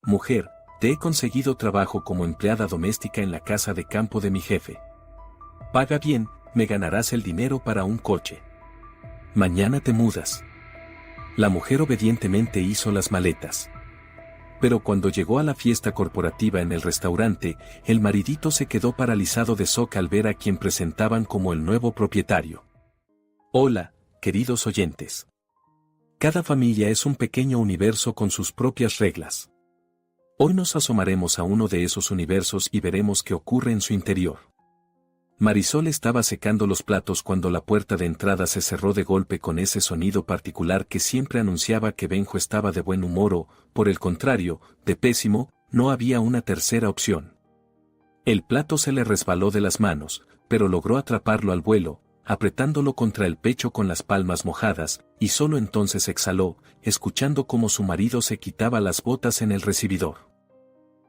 Mujer, te he conseguido trabajo como empleada doméstica en la casa de campo de mi jefe. Paga bien, me ganarás el dinero para un coche. Mañana te mudas. La mujer obedientemente hizo las maletas. Pero cuando llegó a la fiesta corporativa en el restaurante, el maridito se quedó paralizado de shock al ver a quien presentaban como el nuevo propietario. Hola, queridos oyentes. Cada familia es un pequeño universo con sus propias reglas. Hoy nos asomaremos a uno de esos universos y veremos qué ocurre en su interior. Marisol estaba secando los platos cuando la puerta de entrada se cerró de golpe con ese sonido particular que siempre anunciaba que Benjo estaba de buen humor o, por el contrario, de pésimo. No había una tercera opción. El plato se le resbaló de las manos, pero logró atraparlo al vuelo, apretándolo contra el pecho con las palmas mojadas, y solo entonces exhaló, escuchando cómo su marido se quitaba las botas en el recibidor.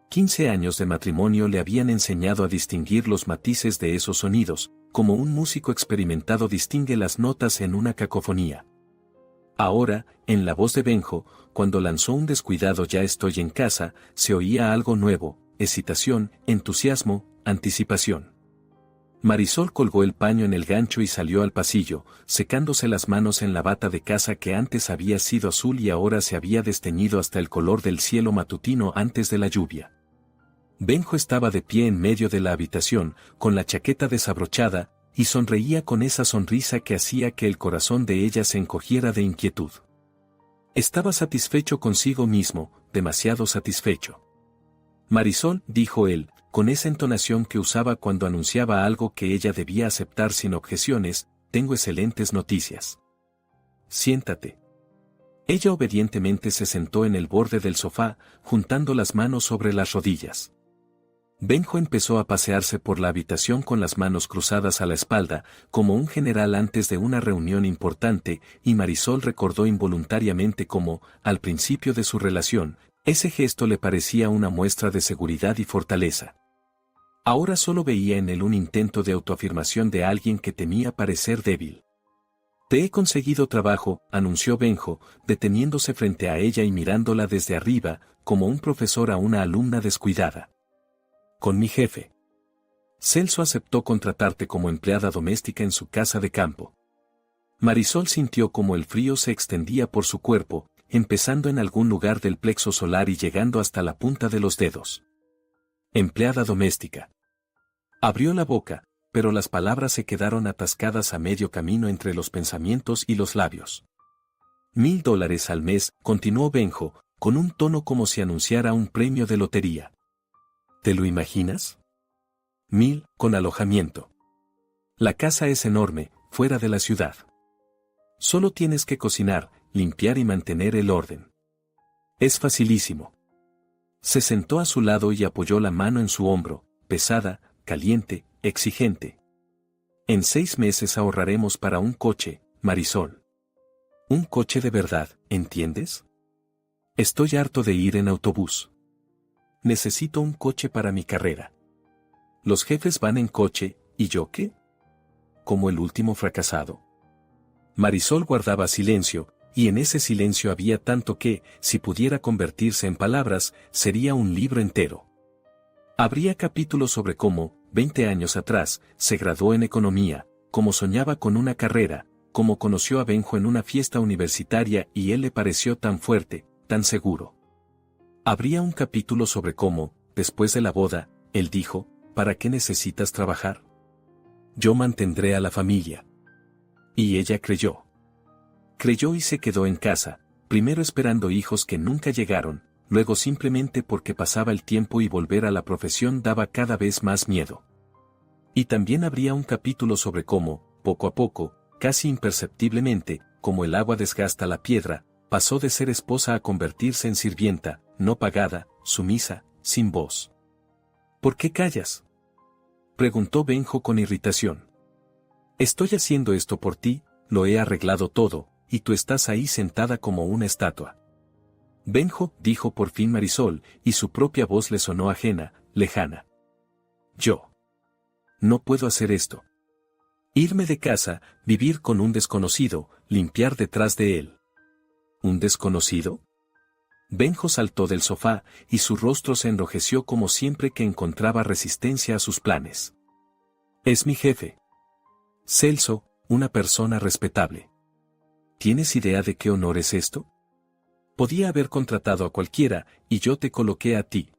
15 años de matrimonio le habían enseñado a distinguir los matices de esos sonidos, como un músico experimentado distingue las notas en una cacofonía. Ahora, en la voz de Benjo, cuando lanzó un descuidado "ya estoy en casa", se oía algo nuevo: excitación, entusiasmo, anticipación. Marisol colgó el paño en el gancho y salió al pasillo, secándose las manos en la bata de casa que antes había sido azul y ahora se había desteñido hasta el color del cielo matutino antes de la lluvia. Benjo estaba de pie en medio de la habitación, con la chaqueta desabrochada, y sonreía con esa sonrisa que hacía que el corazón de ella se encogiera de inquietud. Estaba satisfecho consigo mismo, demasiado satisfecho. Marisol, dijo él, con esa entonación que usaba cuando anunciaba algo que ella debía aceptar sin objeciones, tengo excelentes noticias. Siéntate. Ella obedientemente se sentó en el borde del sofá, juntando las manos sobre las rodillas. Benjo empezó a pasearse por la habitación con las manos cruzadas a la espalda, como un general antes de una reunión importante, y Marisol recordó involuntariamente cómo, al principio de su relación, ese gesto le parecía una muestra de seguridad y fortaleza. Ahora solo veía en él un intento de autoafirmación de alguien que temía parecer débil. Te he conseguido trabajo, anunció Benjo, deteniéndose frente a ella y mirándola desde arriba, como un profesor a una alumna descuidada. Con mi jefe. Celso aceptó contratarte como empleada doméstica en su casa de campo. Marisol sintió como el frío se extendía por su cuerpo, empezando en algún lugar del plexo solar y llegando hasta la punta de los dedos. Empleada doméstica. Abrió la boca, pero las palabras se quedaron atascadas a medio camino entre los pensamientos y los labios. $1000 al mes, continuó Benjo, con un tono como si anunciara un premio de lotería. ¿Te lo imaginas? 1000, con alojamiento. La casa es enorme, fuera de la ciudad. Solo tienes que cocinar, limpiar y mantener el orden. Es facilísimo. Se sentó a su lado y apoyó la mano en su hombro, pesada, caliente, exigente. En 6 meses ahorraremos para un coche, Marisol. Un coche de verdad, ¿entiendes? Estoy harto de ir en autobús. Necesito un coche para mi carrera. Los jefes van en coche, ¿y yo qué? Como el último fracasado. Marisol guardaba silencio, y en ese silencio había tanto que, si pudiera convertirse en palabras, sería un libro entero. Habría capítulos sobre cómo, 20 años atrás, se graduó en economía, cómo soñaba con una carrera, cómo conoció a Benjo en una fiesta universitaria y él le pareció tan fuerte, tan seguro. Habría un capítulo sobre cómo, después de la boda, él dijo, ¿para qué necesitas trabajar? Yo mantendré a la familia. Y ella creyó. Creyó y se quedó en casa, primero esperando hijos que nunca llegaron, luego simplemente porque pasaba el tiempo y volver a la profesión daba cada vez más miedo. Y también habría un capítulo sobre cómo, poco a poco, casi imperceptiblemente, como el agua desgasta la piedra, pasó de ser esposa a convertirse en sirvienta, no pagada, sumisa, sin voz. ¿Por qué callas?, preguntó Benjo con irritación. Estoy haciendo esto por ti, lo he arreglado todo, y tú estás ahí sentada como una estatua. Benjo, dijo por fin Marisol, y su propia voz le sonó ajena, lejana. Yo no puedo hacer esto. Irme de casa, vivir con un desconocido, limpiar detrás de él. ¿Un desconocido? Benjo saltó del sofá, y su rostro se enrojeció como siempre que encontraba resistencia a sus planes. Es mi jefe. Celso, una persona respetable. ¿Tienes idea de qué honor es esto? Podía haber contratado a cualquiera, y yo te coloqué a ti.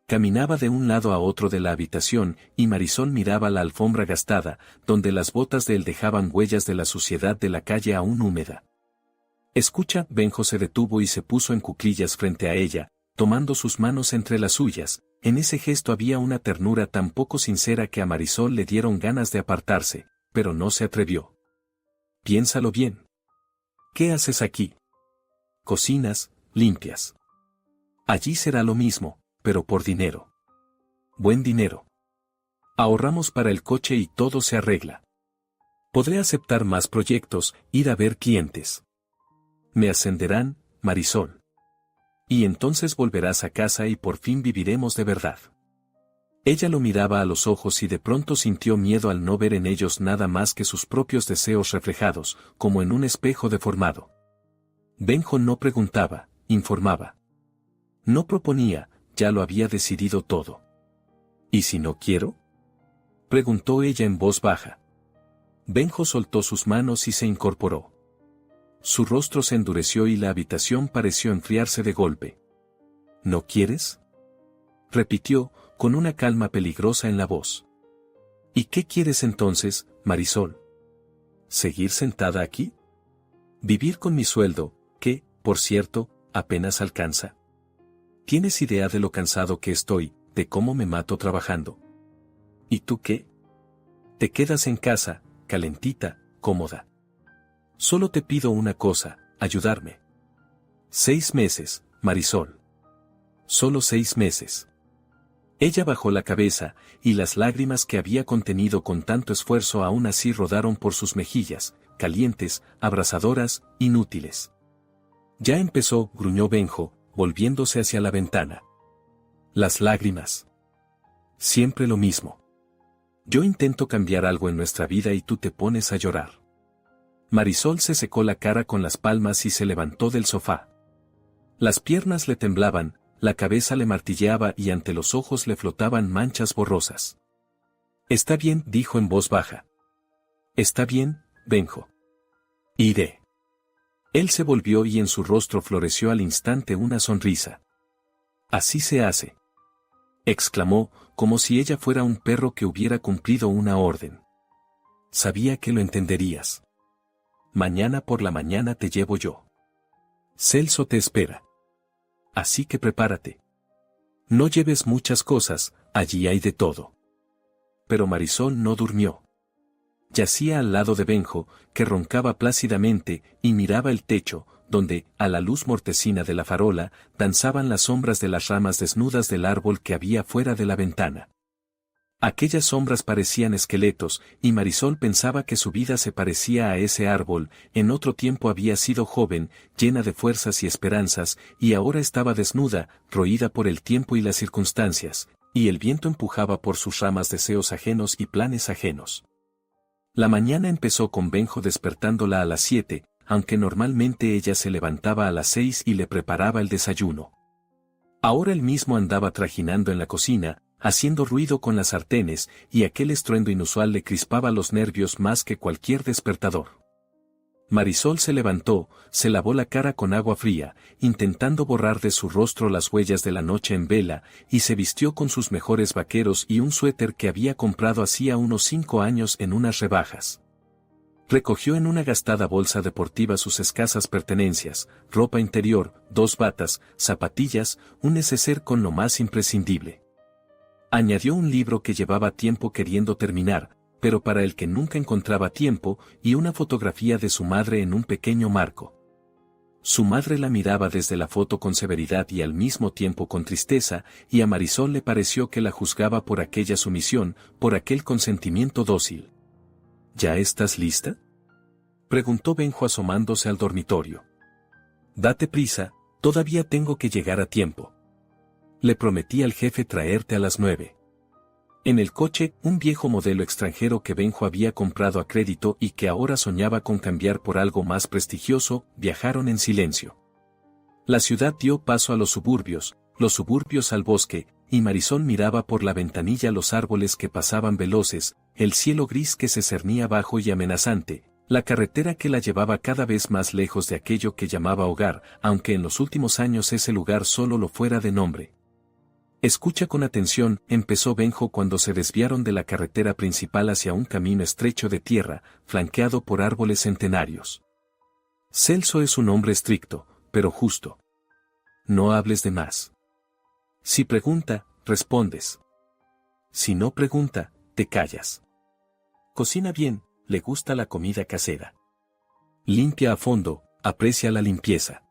Caminaba de un lado a otro de la habitación, y Marisol miraba la alfombra gastada, donde las botas de él dejaban huellas de la suciedad de la calle aún húmeda. Escucha, Benjo se detuvo y se puso en cuclillas frente a ella, tomando sus manos entre las suyas. En ese gesto había una ternura tan poco sincera que a Marisol le dieron ganas de apartarse, pero no se atrevió. Piénsalo bien. ¿Qué haces aquí? Cocinas, limpias. Allí será lo mismo, pero por dinero. Buen dinero. Ahorramos para el coche y todo se arregla. Podré aceptar más proyectos, ir a ver clientes. Me ascenderán, Marisol. Y entonces volverás a casa y por fin viviremos de verdad. Ella lo miraba a los ojos y de pronto sintió miedo al no ver en ellos nada más que sus propios deseos reflejados, como en un espejo deformado. Benjo no preguntaba, informaba. No proponía, ya lo había decidido todo. ¿Y si no quiero? Preguntó ella en voz baja. Benjo soltó sus manos y se incorporó. Su rostro se endureció y la habitación pareció enfriarse de golpe. ¿No quieres? Repitió, con una calma peligrosa en la voz. ¿Y qué quieres entonces, Marisol? ¿Seguir sentada aquí? ¿Vivir con mi sueldo, que, por cierto, apenas alcanza? ¿Tienes idea de lo cansado que estoy, de cómo me mato trabajando? ¿Y tú qué? Te quedas en casa, calentita, cómoda. Solo te pido una cosa, ayudarme. 6 meses, Marisol. Solo 6 meses. Ella bajó la cabeza, y las lágrimas que había contenido con tanto esfuerzo aún así rodaron por sus mejillas, calientes, abrasadoras, inútiles. Ya empezó, gruñó Benjo, volviéndose hacia la ventana. Las lágrimas. Siempre lo mismo. Yo intento cambiar algo en nuestra vida y tú te pones a llorar. Marisol se secó la cara con las palmas y se levantó del sofá. Las piernas le temblaban, la cabeza le martilleaba y ante los ojos le flotaban manchas borrosas. Está bien, dijo en voz baja. Está bien, Benjo. Iré. Él se volvió y en su rostro floreció al instante una sonrisa. Así se hace. Exclamó, como si ella fuera un perro que hubiera cumplido una orden. Sabía que lo entenderías. Mañana por la mañana te llevo yo. Celso te espera. Así que prepárate. No lleves muchas cosas, allí hay de todo. Pero Marisol no durmió. Yacía al lado de Benjo, que roncaba plácidamente, y miraba el techo, donde, a la luz mortecina de la farola, danzaban las sombras de las ramas desnudas del árbol que había fuera de la ventana. Aquellas sombras parecían esqueletos, y Marisol pensaba que su vida se parecía a ese árbol. En otro tiempo había sido joven, llena de fuerzas y esperanzas, y ahora estaba desnuda, roída por el tiempo y las circunstancias, y el viento empujaba por sus ramas deseos ajenos y planes ajenos. La mañana empezó con Benjo despertándola a las 7, aunque normalmente ella se levantaba a las 6 y le preparaba el desayuno. Ahora él mismo andaba trajinando en la cocina, haciendo ruido con las sartenes, y aquel estruendo inusual le crispaba los nervios más que cualquier despertador. Marisol se levantó, se lavó la cara con agua fría, intentando borrar de su rostro las huellas de la noche en vela, y se vistió con sus mejores vaqueros y un suéter que había comprado hacía unos 5 años en unas rebajas. Recogió en una gastada bolsa deportiva sus escasas pertenencias, ropa interior, 2 batas, zapatillas, un neceser con lo más imprescindible. Añadió un libro que llevaba tiempo queriendo terminar, pero para el que nunca encontraba tiempo, y una fotografía de su madre en un pequeño marco. Su madre la miraba desde la foto con severidad y al mismo tiempo con tristeza, y a Marisol le pareció que la juzgaba por aquella sumisión, por aquel consentimiento dócil. ¿Ya estás lista?, preguntó Benjo asomándose al dormitorio. Date prisa, todavía tengo que llegar a tiempo. Le prometí al jefe traerte a las 9. En el coche, un viejo modelo extranjero que Benjo había comprado a crédito y que ahora soñaba con cambiar por algo más prestigioso, viajaron en silencio. La ciudad dio paso a los suburbios al bosque, y Marisol miraba por la ventanilla los árboles que pasaban veloces, el cielo gris que se cernía bajo y amenazante, la carretera que la llevaba cada vez más lejos de aquello que llamaba hogar, aunque en los últimos años ese lugar solo lo fuera de nombre. Escucha con atención, empezó Benjo cuando se desviaron de la carretera principal hacia un camino estrecho de tierra, flanqueado por árboles centenarios. Celso es un hombre estricto, pero justo. No hables de más. Si pregunta, respondes. Si no pregunta, te callas. Cocina bien, le gusta la comida casera. Limpia a fondo, aprecia la limpieza.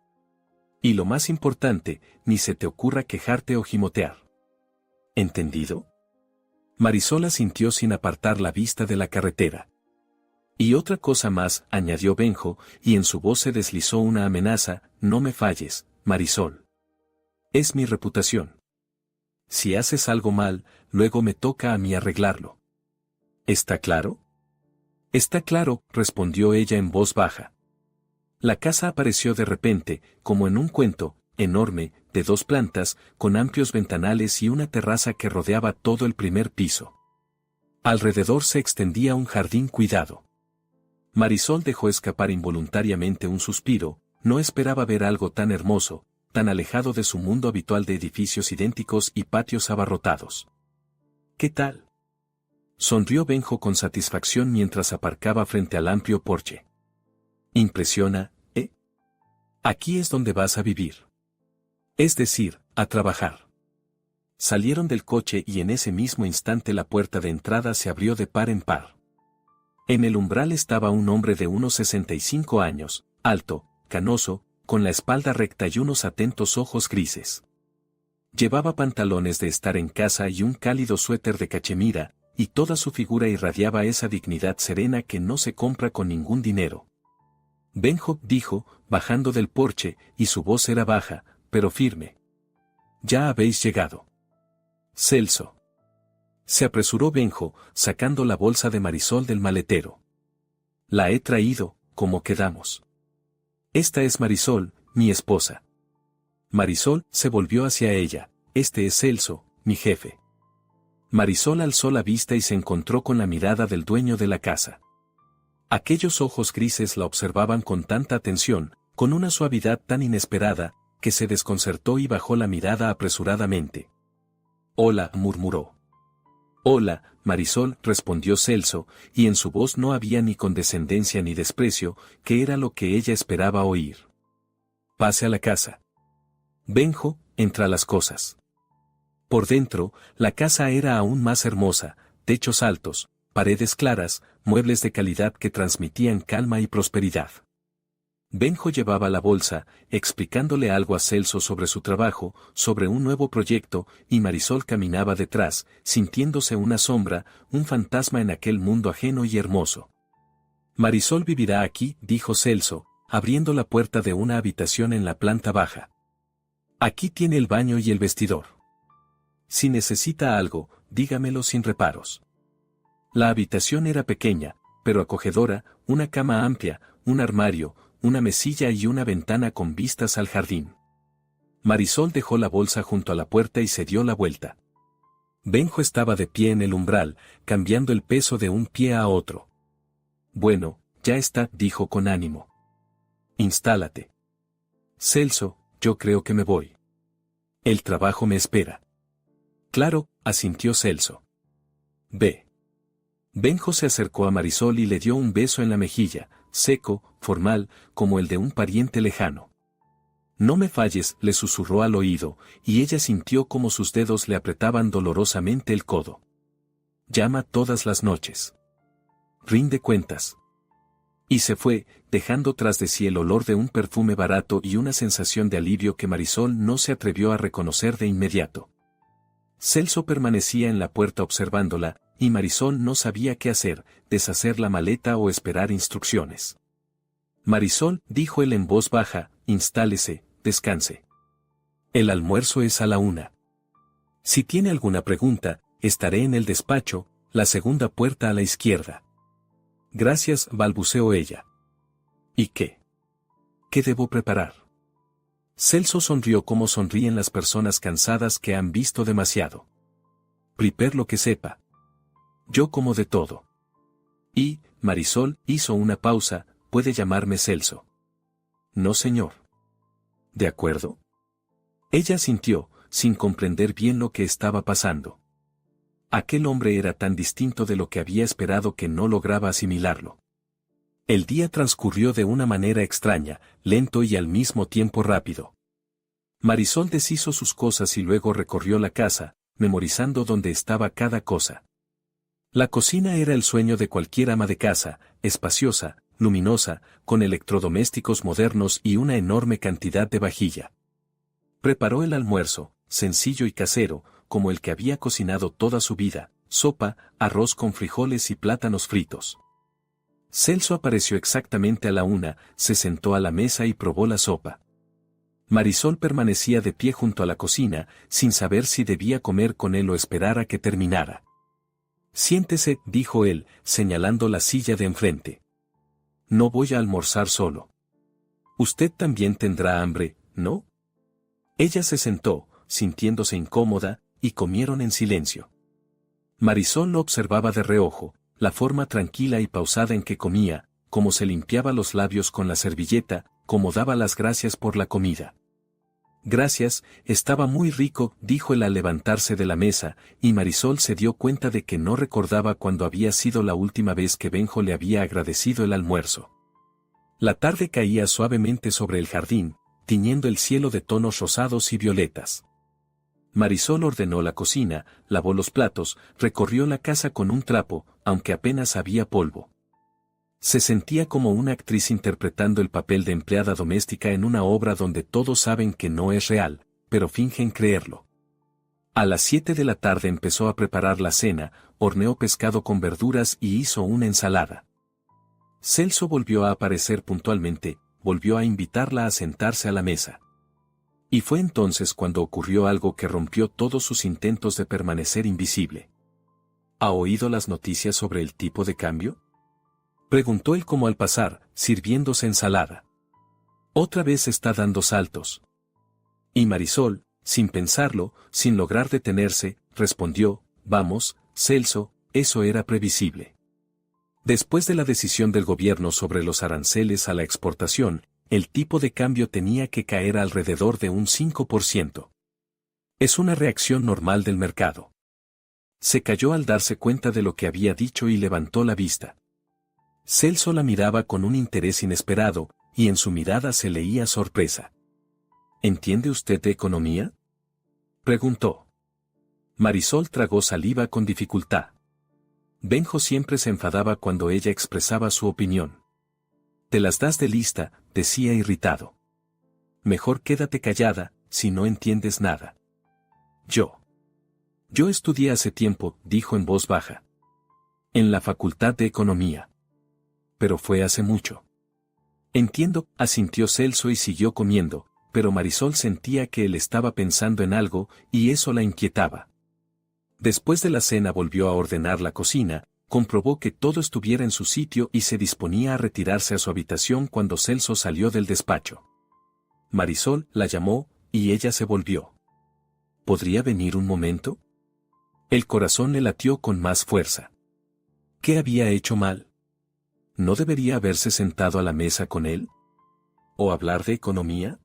Y lo más importante, ni se te ocurra quejarte o gimotear. ¿Entendido? Marisol asintió sin apartar la vista de la carretera. Y otra cosa más, añadió Benjo, y en su voz se deslizó una amenaza, no me falles, Marisol. Es mi reputación. Si haces algo mal, luego me toca a mí arreglarlo. ¿Está claro? Está claro, respondió ella en voz baja. La casa apareció de repente, como en un cuento, enorme, de 2 plantas, con amplios ventanales y una terraza que rodeaba todo el primer piso. Alrededor se extendía un jardín cuidado. Marisol dejó escapar involuntariamente un suspiro, no esperaba ver algo tan hermoso, tan alejado de su mundo habitual de edificios idénticos y patios abarrotados. ¿Qué tal? Sonrió Benjo con satisfacción mientras aparcaba frente al amplio porche. Impresiona, ¿eh? Aquí es donde vas a vivir. Es decir, a trabajar. Salieron del coche y en ese mismo instante la puerta de entrada se abrió de par en par. En el umbral estaba un hombre de unos 65 años, alto, canoso, con la espalda recta y unos atentos ojos grises. Llevaba pantalones de estar en casa y un cálido suéter de cachemira, y toda su figura irradiaba esa dignidad serena que no se compra con ningún dinero. Benjo, dijo, bajando del porche, y su voz era baja, pero firme. Ya habéis llegado. Celso. Se apresuró Benjo, sacando la bolsa de Marisol del maletero. La he traído, como quedamos. Esta es Marisol, mi esposa. Marisol se volvió hacia ella. Este es Celso, mi jefe. Marisol alzó la vista y se encontró con la mirada del dueño de la casa. Aquellos ojos grises la observaban con tanta atención, con una suavidad tan inesperada, que se desconcertó y bajó la mirada apresuradamente. Hola, murmuró. Hola, Marisol, respondió Celso, y en su voz no había ni condescendencia ni desprecio, que era lo que ella esperaba oír. Pase a la casa. Benjo, entra las cosas. Por dentro, la casa era aún más hermosa, techos altos, paredes claras, muebles de calidad que transmitían calma y prosperidad. Benjo llevaba la bolsa, explicándole algo a Celso sobre su trabajo, sobre un nuevo proyecto, y Marisol caminaba detrás, sintiéndose una sombra, un fantasma en aquel mundo ajeno y hermoso. Marisol vivirá aquí, dijo Celso, abriendo la puerta de una habitación en la planta baja. Aquí tiene el baño y el vestidor. Si necesita algo, dígamelo sin reparos. La habitación era pequeña, pero acogedora, una cama amplia, un armario, una mesilla y una ventana con vistas al jardín. Marisol dejó la bolsa junto a la puerta y se dio la vuelta. Benjo estaba de pie en el umbral, cambiando el peso de un pie a otro. Bueno, ya está, dijo con ánimo. Instálate. Celso, yo creo que me voy. El trabajo me espera. Claro, asintió Celso. Ve. Benjo se acercó a Marisol y le dio un beso en la mejilla, seco, formal, como el de un pariente lejano. No me falles, le susurró al oído, y ella sintió como sus dedos le apretaban dolorosamente el codo. Llama todas las noches. Rinde cuentas. Y se fue, dejando tras de sí el olor de un perfume barato y una sensación de alivio que Marisol no se atrevió a reconocer de inmediato. Celso permanecía en la puerta observándola, y Marisol no sabía qué hacer, deshacer la maleta o esperar instrucciones. Marisol, dijo él en voz baja, instálese, descanse. El almuerzo es a la 1. Si tiene alguna pregunta, estaré en el despacho, la segunda puerta a la izquierda. Gracias, balbuceó ella. ¿Y qué? ¿Qué debo preparar? Celso sonrió como sonríen las personas cansadas que han visto demasiado. Priper lo que sepa. Yo como de todo. Y, Marisol hizo una pausa, puede llamarme Celso. No señor. ¿De acuerdo? Ella sintió, sin comprender bien lo que estaba pasando. Aquel hombre era tan distinto de lo que había esperado que no lograba asimilarlo. El día transcurrió de una manera extraña, lento y al mismo tiempo rápido. Marisol deshizo sus cosas y luego recorrió la casa, memorizando dónde estaba cada cosa. La cocina era el sueño de cualquier ama de casa, espaciosa, luminosa, con electrodomésticos modernos y una enorme cantidad de vajilla. Preparó el almuerzo, sencillo y casero, como el que había cocinado toda su vida, sopa, arroz con frijoles y plátanos fritos. Celso apareció exactamente a la 1, se sentó a la mesa y probó la sopa. Marisol permanecía de pie junto a la cocina, sin saber si debía comer con él o esperar a que terminara. Siéntese, dijo él, señalando la silla de enfrente. No voy a almorzar solo. Usted también tendrá hambre, ¿no? Ella se sentó, sintiéndose incómoda, y comieron en silencio. Marisol lo observaba de reojo, la forma tranquila y pausada en que comía, cómo se limpiaba los labios con la servilleta, cómo daba las gracias por la comida. Gracias, estaba muy rico, dijo él al levantarse de la mesa, y Marisol se dio cuenta de que no recordaba cuándo había sido la última vez que Benjo le había agradecido el almuerzo. La tarde caía suavemente sobre el jardín, tiñendo el cielo de tonos rosados y violetas. Marisol ordenó la cocina, lavó los platos, recorrió la casa con un trapo, aunque apenas había polvo. Se sentía como una actriz interpretando el papel de empleada doméstica en una obra donde todos saben que no es real, pero fingen creerlo. A las 7 de la tarde empezó a preparar la cena, horneó pescado con verduras y hizo una ensalada. Celso volvió a aparecer puntualmente, volvió a invitarla a sentarse a la mesa. Y fue entonces cuando ocurrió algo que rompió todos sus intentos de permanecer invisible. ¿Ha oído las noticias sobre el tipo de cambio?, preguntó él como al pasar, sirviéndose ensalada. Otra vez está dando saltos. Y Marisol, sin pensarlo, sin lograr detenerse, respondió, vamos, Celso, eso era previsible. Después de la decisión del gobierno sobre los aranceles a la exportación, el tipo de cambio tenía que caer alrededor de un 5%. Es una reacción normal del mercado. Se calló al darse cuenta de lo que había dicho y levantó la vista. Celso la miraba con un interés inesperado, y en su mirada se leía sorpresa. ¿Entiende usted de economía?, preguntó. Marisol tragó saliva con dificultad. Benjo siempre se enfadaba cuando ella expresaba su opinión. Te las das de lista, decía irritado. Mejor quédate callada, si no entiendes nada. Yo estudié hace tiempo, dijo en voz baja. En la Facultad de Economía. Pero fue hace mucho. Entiendo, asintió Celso y siguió comiendo, pero Marisol sentía que él estaba pensando en algo, y eso la inquietaba. Después de la cena volvió a ordenar la cocina, comprobó que todo estuviera en su sitio y se disponía a retirarse a su habitación cuando Celso salió del despacho. Marisol la llamó, y ella se volvió. ¿Podría venir un momento? El corazón le latió con más fuerza. ¿Qué había hecho mal? ¿No debería haberse sentado a la mesa con él? ¿O hablar de economía?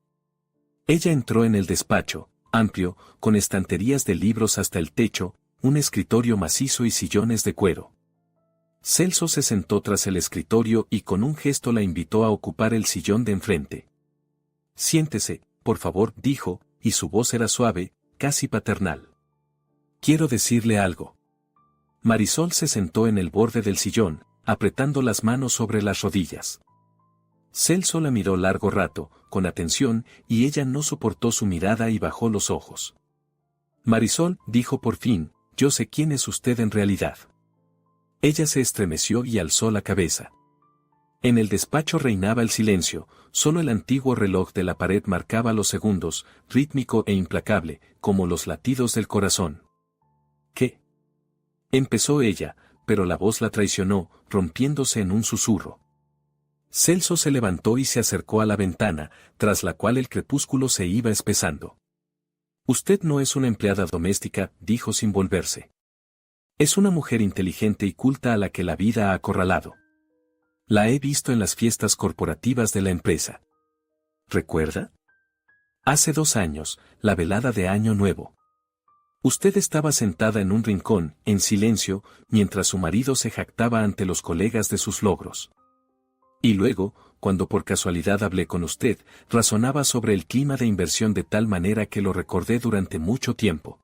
Ella entró en el despacho, amplio, con estanterías de libros hasta el techo, un escritorio macizo y sillones de cuero. Celso se sentó tras el escritorio y con un gesto la invitó a ocupar el sillón de enfrente. Siéntese, por favor, dijo, y su voz era suave, casi paternal. Quiero decirle algo. Marisol se sentó en el borde del sillón, apretando las manos sobre las rodillas. Celso la miró largo rato, con atención, y ella no soportó su mirada y bajó los ojos. Marisol, dijo por fin, yo sé quién es usted en realidad. Ella se estremeció y alzó la cabeza. En el despacho reinaba el silencio, solo el antiguo reloj de la pared marcaba los segundos, rítmico e implacable, como los latidos del corazón. ¿Qué?, empezó ella, pero la voz la traicionó, rompiéndose en un susurro. Celso se levantó y se acercó a la ventana, tras la cual el crepúsculo se iba espesando. Usted no es una empleada doméstica, dijo sin volverse. Es una mujer inteligente y culta a la que la vida ha acorralado. La he visto en las fiestas corporativas de la empresa. ¿Recuerda? Hace 2 años, la velada de Año Nuevo. Usted estaba sentada en un rincón, en silencio, mientras su marido se jactaba ante los colegas de sus logros. Y luego, cuando por casualidad hablé con usted, razonaba sobre el clima de inversión de tal manera que lo recordé durante mucho tiempo.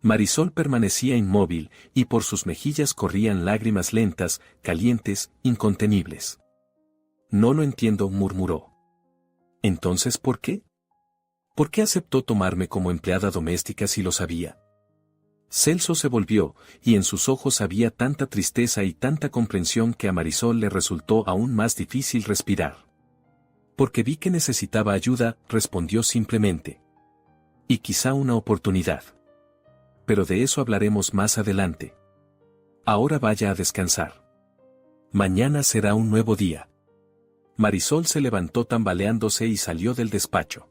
Marisol permanecía inmóvil, y por sus mejillas corrían lágrimas lentas, calientes, incontenibles. No lo entiendo, murmuró. ¿Entonces por qué? ¿Por qué aceptó tomarme como empleada doméstica si lo sabía? Celso se volvió, y en sus ojos había tanta tristeza y tanta comprensión que a Marisol le resultó aún más difícil respirar. Porque vi que necesitaba ayuda, respondió simplemente. Y quizá una oportunidad. Pero de eso hablaremos más adelante. Ahora vaya a descansar. Mañana será un nuevo día. Marisol se levantó tambaleándose y salió del despacho.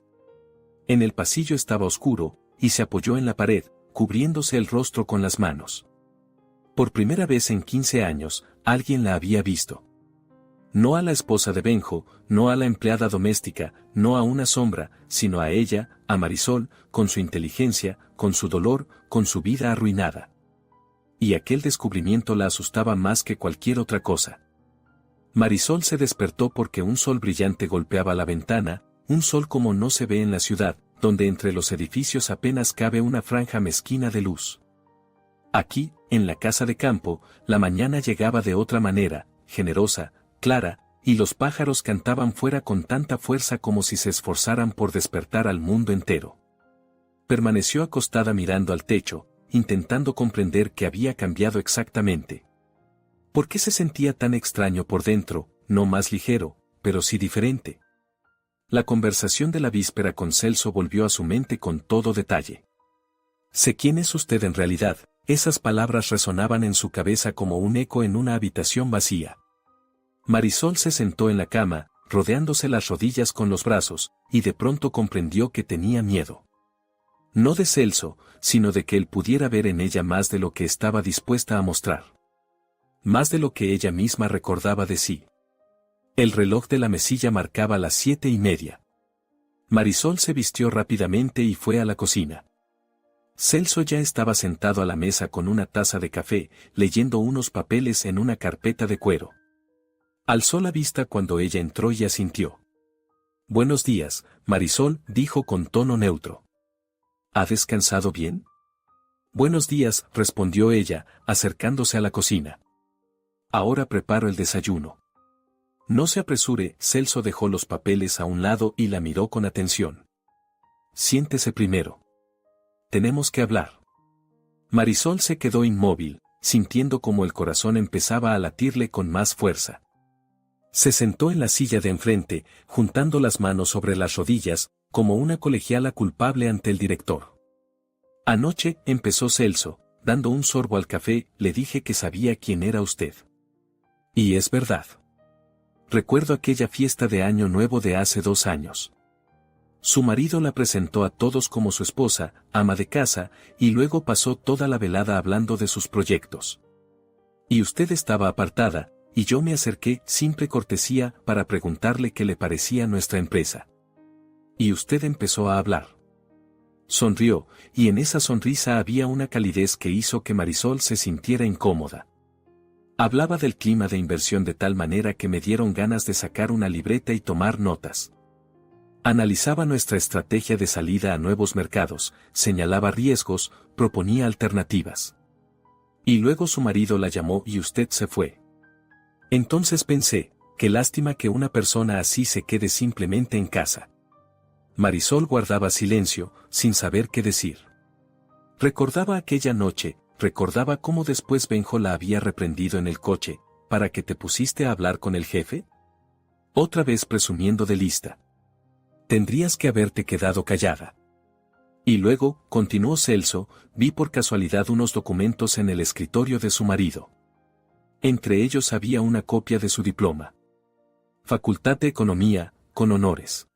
En el pasillo estaba oscuro, y se apoyó en la pared, cubriéndose el rostro con las manos. Por primera vez en 15 años, alguien la había visto. No a la esposa de Benjo, no a la empleada doméstica, no a una sombra, sino a ella, a Marisol, con su inteligencia, con su dolor, con su vida arruinada. Y aquel descubrimiento la asustaba más que cualquier otra cosa. Marisol se despertó porque un sol brillante golpeaba la ventana, un sol como no se ve en la ciudad, donde entre los edificios apenas cabe una franja mezquina de luz. Aquí, en la casa de campo, la mañana llegaba de otra manera, generosa, clara, y los pájaros cantaban fuera con tanta fuerza como si se esforzaran por despertar al mundo entero. Permaneció acostada mirando al techo, intentando comprender qué había cambiado exactamente. ¿Por qué se sentía tan extraño por dentro, no más ligero, pero sí diferente? La conversación de la víspera con Celso volvió a su mente con todo detalle. Sé quién es usted en realidad, esas palabras resonaban en su cabeza como un eco en una habitación vacía. Marisol se sentó en la cama, rodeándose las rodillas con los brazos, y de pronto comprendió que tenía miedo. No de Celso, sino de que él pudiera ver en ella más de lo que estaba dispuesta a mostrar. Más de lo que ella misma recordaba de sí. El reloj de la mesilla marcaba las 7:30. Marisol se vistió rápidamente y fue a la cocina. Celso ya estaba sentado a la mesa con una taza de café, leyendo unos papeles en una carpeta de cuero. Alzó la vista cuando ella entró y asintió. Buenos días, Marisol, dijo con tono neutro. ¿Ha descansado bien? Buenos días, respondió ella, acercándose a la cocina. Ahora preparo el desayuno. No se apresure, Celso dejó los papeles a un lado y la miró con atención. Siéntese primero. Tenemos que hablar. Marisol se quedó inmóvil, sintiendo como el corazón empezaba a latirle con más fuerza. Se sentó en la silla de enfrente, juntando las manos sobre las rodillas, como una colegiala culpable ante el director. Anoche, empezó Celso, dando un sorbo al café, le dije que sabía quién era usted. Y es verdad. Recuerdo aquella fiesta de Año Nuevo de hace 2 años. Su marido la presentó a todos como su esposa, ama de casa, y luego pasó toda la velada hablando de sus proyectos. Y usted estaba apartada, y yo me acerqué, simple cortesía, para preguntarle qué le parecía nuestra empresa. Y usted empezó a hablar. Sonrió, y en esa sonrisa había una calidez que hizo que Marisol se sintiera incómoda. Hablaba del clima de inversión de tal manera que me dieron ganas de sacar una libreta y tomar notas. Analizaba nuestra estrategia de salida a nuevos mercados, señalaba riesgos, proponía alternativas. Y luego su marido la llamó y usted se fue. Entonces pensé, qué lástima que una persona así se quede simplemente en casa. Marisol guardaba silencio, sin saber qué decir. Recordaba aquella noche, recordaba cómo después Benjo la había reprendido en el coche, ¿para que te pusiste a hablar con el jefe? Otra vez presumiendo de lista. Tendrías que haberte quedado callada. Y luego, continuó Celso, vi por casualidad unos documentos en el escritorio de su marido. Entre ellos había una copia de su diploma. Facultad de Economía, con honores.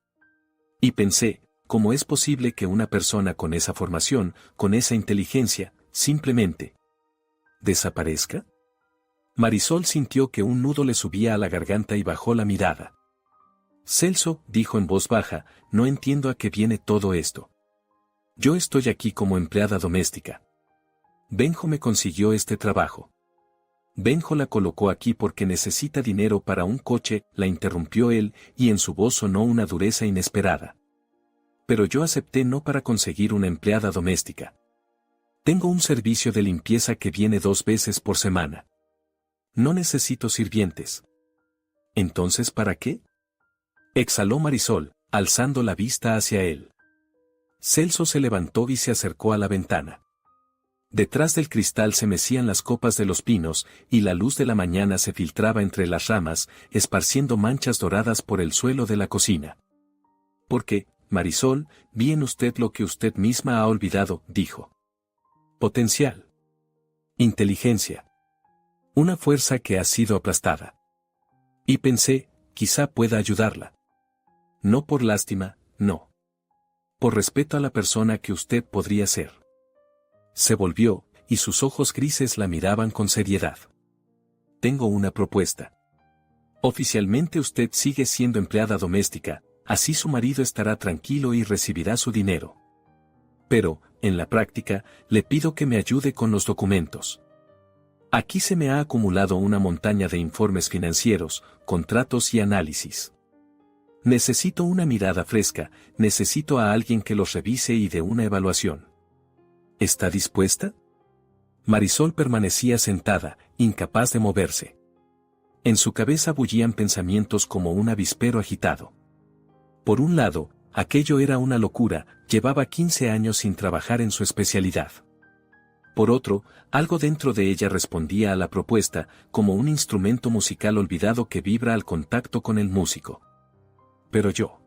Y pensé, ¿cómo es posible que una persona con esa formación, con esa inteligencia, simplemente desaparezca? Marisol sintió que un nudo le subía a la garganta y bajó la mirada. Celso, dijo en voz baja, no entiendo a qué viene todo esto. Yo estoy aquí como empleada doméstica. Benjo me consiguió este trabajo. Benjo la colocó aquí porque necesita dinero para un coche, la interrumpió él, y en su voz sonó una dureza inesperada. Pero yo acepté no para conseguir una empleada doméstica. Tengo un servicio de limpieza que viene 2 veces por semana. No necesito sirvientes. ¿Entonces para qué? Exhaló Marisol, alzando la vista hacia él. Celso se levantó y se acercó a la ventana. Detrás del cristal se mecían las copas de los pinos, y la luz de la mañana se filtraba entre las ramas, esparciendo manchas doradas por el suelo de la cocina. Porque, Marisol, vi en usted lo que usted misma ha olvidado, dijo. Potencial. Inteligencia. Una fuerza que ha sido aplastada. Y pensé, quizá pueda ayudarla. No por lástima, no. Por respeto a la persona que usted podría ser. Se volvió, y sus ojos grises la miraban con seriedad. Tengo una propuesta. Oficialmente usted sigue siendo empleada doméstica, así su marido estará tranquilo y recibirá su dinero. Pero, en la práctica, le pido que me ayude con los documentos. Aquí se me ha acumulado una montaña de informes financieros, contratos y análisis. Necesito una mirada fresca, necesito a alguien que los revise y dé una evaluación. ¿Está dispuesta? Marisol permanecía sentada, incapaz de moverse. En su cabeza bullían pensamientos como un avispero agitado. Por un lado, aquello era una locura, llevaba 15 años sin trabajar en su especialidad. Por otro, algo dentro de ella respondía a la propuesta, como un instrumento musical olvidado que vibra al contacto con el músico. Pero yo.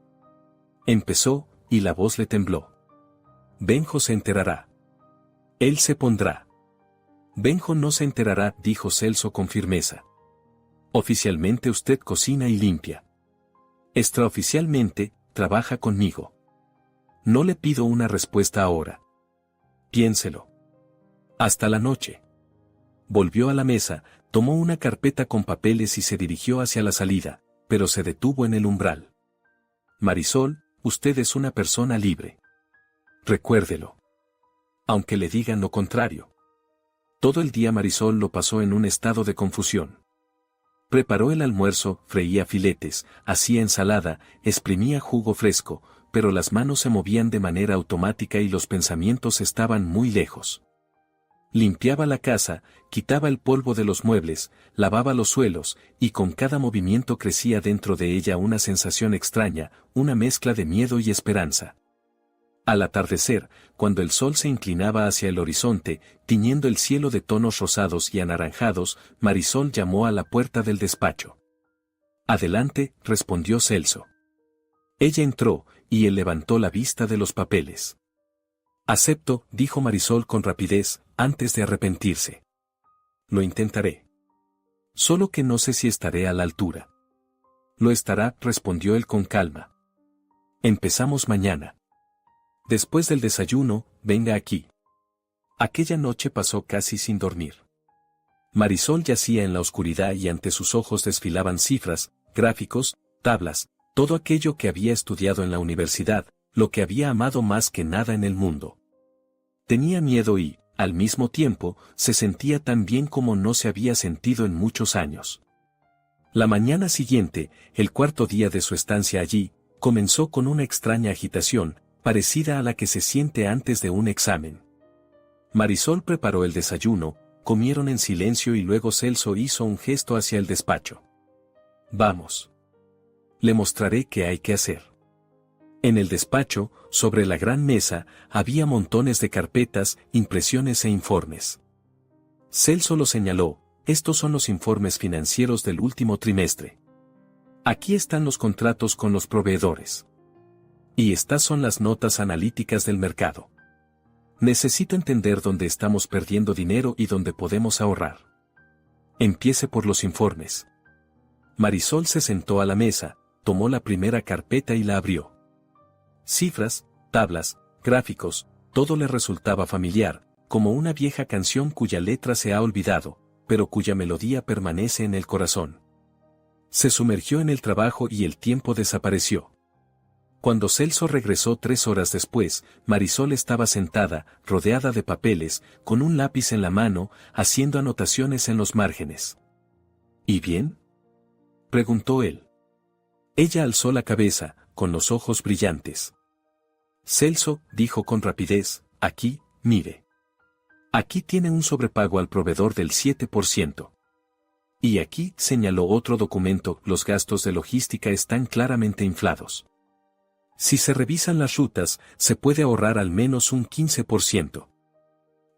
Empezó, y la voz le tembló. Benjo se enterará. Él se pondrá. Benjo no se enterará, dijo Celso con firmeza. Oficialmente usted cocina y limpia. Extraoficialmente, trabaja conmigo. No le pido una respuesta ahora. Piénselo. Hasta la noche. Volvió a la mesa, tomó una carpeta con papeles y se dirigió hacia la salida, pero se detuvo en el umbral. Marisol, usted es una persona libre. Recuérdelo. Aunque le digan lo contrario. Todo el día Marisol lo pasó en un estado de confusión. Preparó el almuerzo, freía filetes, hacía ensalada, exprimía jugo fresco, pero las manos se movían de manera automática y los pensamientos estaban muy lejos. Limpiaba la casa, quitaba el polvo de los muebles, lavaba los suelos, y con cada movimiento crecía dentro de ella una sensación extraña, una mezcla de miedo y esperanza. Al atardecer, cuando el sol se inclinaba hacia el horizonte, tiñendo el cielo de tonos rosados y anaranjados, Marisol llamó a la puerta del despacho. Adelante, respondió Celso. Ella entró, y él levantó la vista de los papeles. Acepto, dijo Marisol con rapidez, antes de arrepentirse. Lo intentaré. Solo que no sé si estaré a la altura. Lo estará, respondió él con calma. Empezamos mañana. Después del desayuno, venga aquí. Aquella noche pasó casi sin dormir. Marisol yacía en la oscuridad y ante sus ojos desfilaban cifras, gráficos, tablas, todo aquello que había estudiado en la universidad, lo que había amado más que nada en el mundo. Tenía miedo y, al mismo tiempo, se sentía tan bien como no se había sentido en muchos años. La mañana siguiente, el cuarto día de su estancia allí, comenzó con una extraña agitación, parecida a la que se siente antes de un examen. Marisol preparó el desayuno, comieron en silencio y luego Celso hizo un gesto hacia el despacho. Vamos. Le mostraré qué hay que hacer. En el despacho, sobre la gran mesa, había montones de carpetas, impresiones e informes. Celso lo señaló, estos son los informes financieros del último trimestre. Aquí están los contratos con los proveedores. Y estas son las notas analíticas del mercado. Necesito entender dónde estamos perdiendo dinero y dónde podemos ahorrar. Empiece por los informes. Marisol se sentó a la mesa, tomó la primera carpeta y la abrió. Cifras, tablas, gráficos, todo le resultaba familiar, como una vieja canción cuya letra se ha olvidado, pero cuya melodía permanece en el corazón. Se sumergió en el trabajo y el tiempo desapareció. Cuando Celso regresó 3 horas después, Marisol estaba sentada, rodeada de papeles, con un lápiz en la mano, haciendo anotaciones en los márgenes. ¿Y bien?, preguntó él. Ella alzó la cabeza, con los ojos brillantes. Celso, dijo con rapidez, aquí, mire. Aquí tiene un sobrepago al proveedor del 7%. Y aquí, señaló otro documento, los gastos de logística están claramente inflados. Si se revisan las rutas, se puede ahorrar al menos un 15%.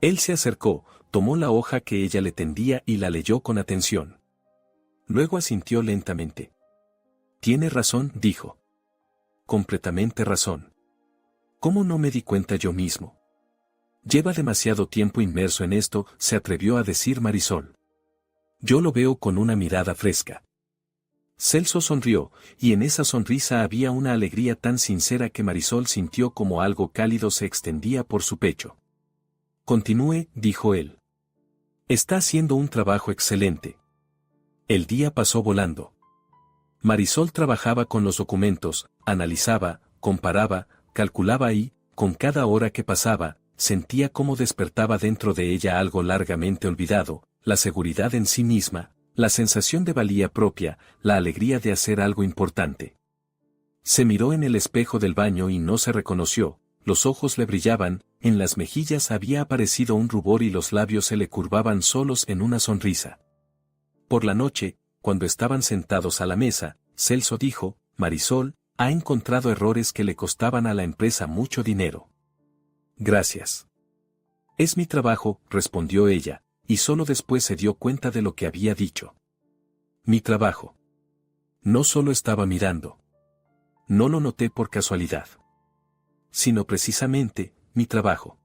Él se acercó, tomó la hoja que ella le tendía y la leyó con atención. Luego asintió lentamente. Tiene razón, dijo. Completamente razón. ¿Cómo no me di cuenta yo mismo? Lleva demasiado tiempo inmerso en esto, se atrevió a decir Marisol. Yo lo veo con una mirada fresca. Celso sonrió, y en esa sonrisa había una alegría tan sincera que Marisol sintió como algo cálido se extendía por su pecho. Continúe, dijo él. Está haciendo un trabajo excelente. El día pasó volando. Marisol trabajaba con los documentos, analizaba, comparaba, calculaba y, con cada hora que pasaba, sentía cómo despertaba dentro de ella algo largamente olvidado, la seguridad en sí misma, la sensación de valía propia, la alegría de hacer algo importante. Se miró en el espejo del baño y no se reconoció, los ojos le brillaban, en las mejillas había aparecido un rubor y los labios se le curvaban solos en una sonrisa. Por la noche, cuando estaban sentados a la mesa, Celso dijo, Marisol, ha encontrado errores que le costaban a la empresa mucho dinero. Gracias. Es mi trabajo, respondió ella, y solo después se dio cuenta de lo que había dicho. Mi trabajo. No solo estaba mirando. No lo noté por casualidad. Sino precisamente, mi trabajo.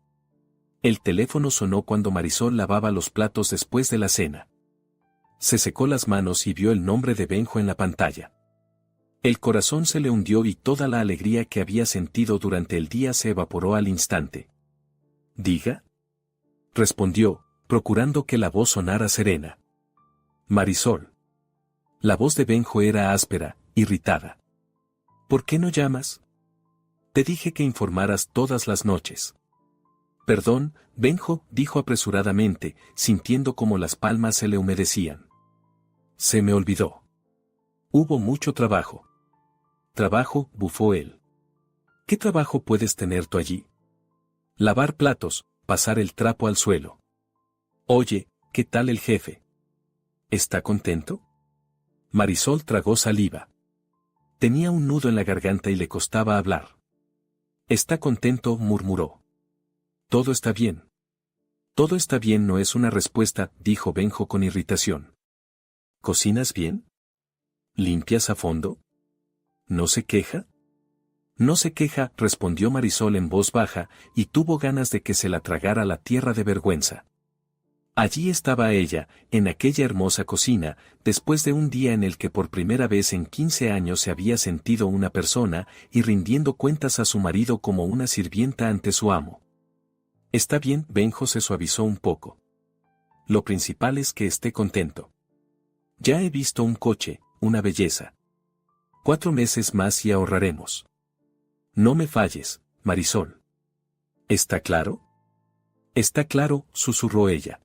El teléfono sonó cuando Marisol lavaba los platos después de la cena. Se secó las manos y vio el nombre de Benjo en la pantalla. El corazón se le hundió y toda la alegría que había sentido durante el día se evaporó al instante. Diga. Respondió, procurando que la voz sonara serena. Marisol. La voz de Benjo era áspera, irritada. ¿Por qué no llamas? Te dije que informaras todas las noches. Perdón, Benjo, dijo apresuradamente, sintiendo como las palmas se le humedecían. Se me olvidó. Hubo mucho trabajo. Trabajo, bufó él. ¿Qué trabajo puedes tener tú allí? Lavar platos, pasar el trapo al suelo. Oye, ¿qué tal el jefe? ¿Está contento? Marisol tragó saliva. Tenía un nudo en la garganta y le costaba hablar. Está contento, murmuró. Todo está bien. Todo está bien no es una respuesta, dijo Benjo con irritación. ¿Cocinas bien? ¿Limpias a fondo? ¿No se queja? No se queja, respondió Marisol en voz baja, y tuvo ganas de que se la tragara la tierra de vergüenza. Allí estaba ella, en aquella hermosa cocina, después de un día en el que por primera vez en 15 años se había sentido una persona, y rindiendo cuentas a su marido como una sirvienta ante su amo. Está bien, Benjo se suavizó un poco. Lo principal es que esté contento. Ya he visto un coche, una belleza. 4 meses más y ahorraremos. No me falles, Marisol. ¿Está claro? Está claro, susurró ella.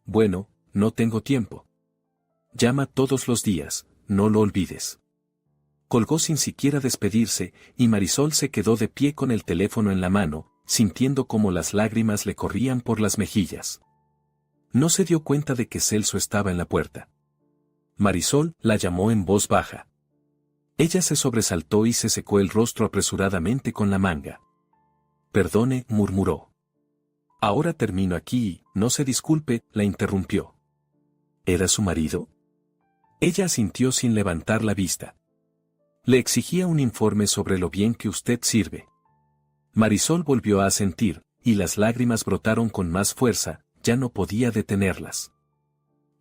Bueno, no tengo tiempo. Llama todos los días, no lo olvides. Colgó sin siquiera despedirse, y Marisol se quedó de pie con el teléfono en la mano, sintiendo como las lágrimas le corrían por las mejillas. No se dio cuenta de que Celso estaba en la puerta. Marisol la llamó en voz baja. Ella se sobresaltó y se secó el rostro apresuradamente con la manga. Perdone, murmuró. Ahora termino aquí y, no se disculpe, la interrumpió. ¿Era su marido? Ella asintió sin levantar la vista. Le exigía un informe sobre lo bien que usted sirve. Marisol volvió a asentir, y las lágrimas brotaron con más fuerza, ya no podía detenerlas.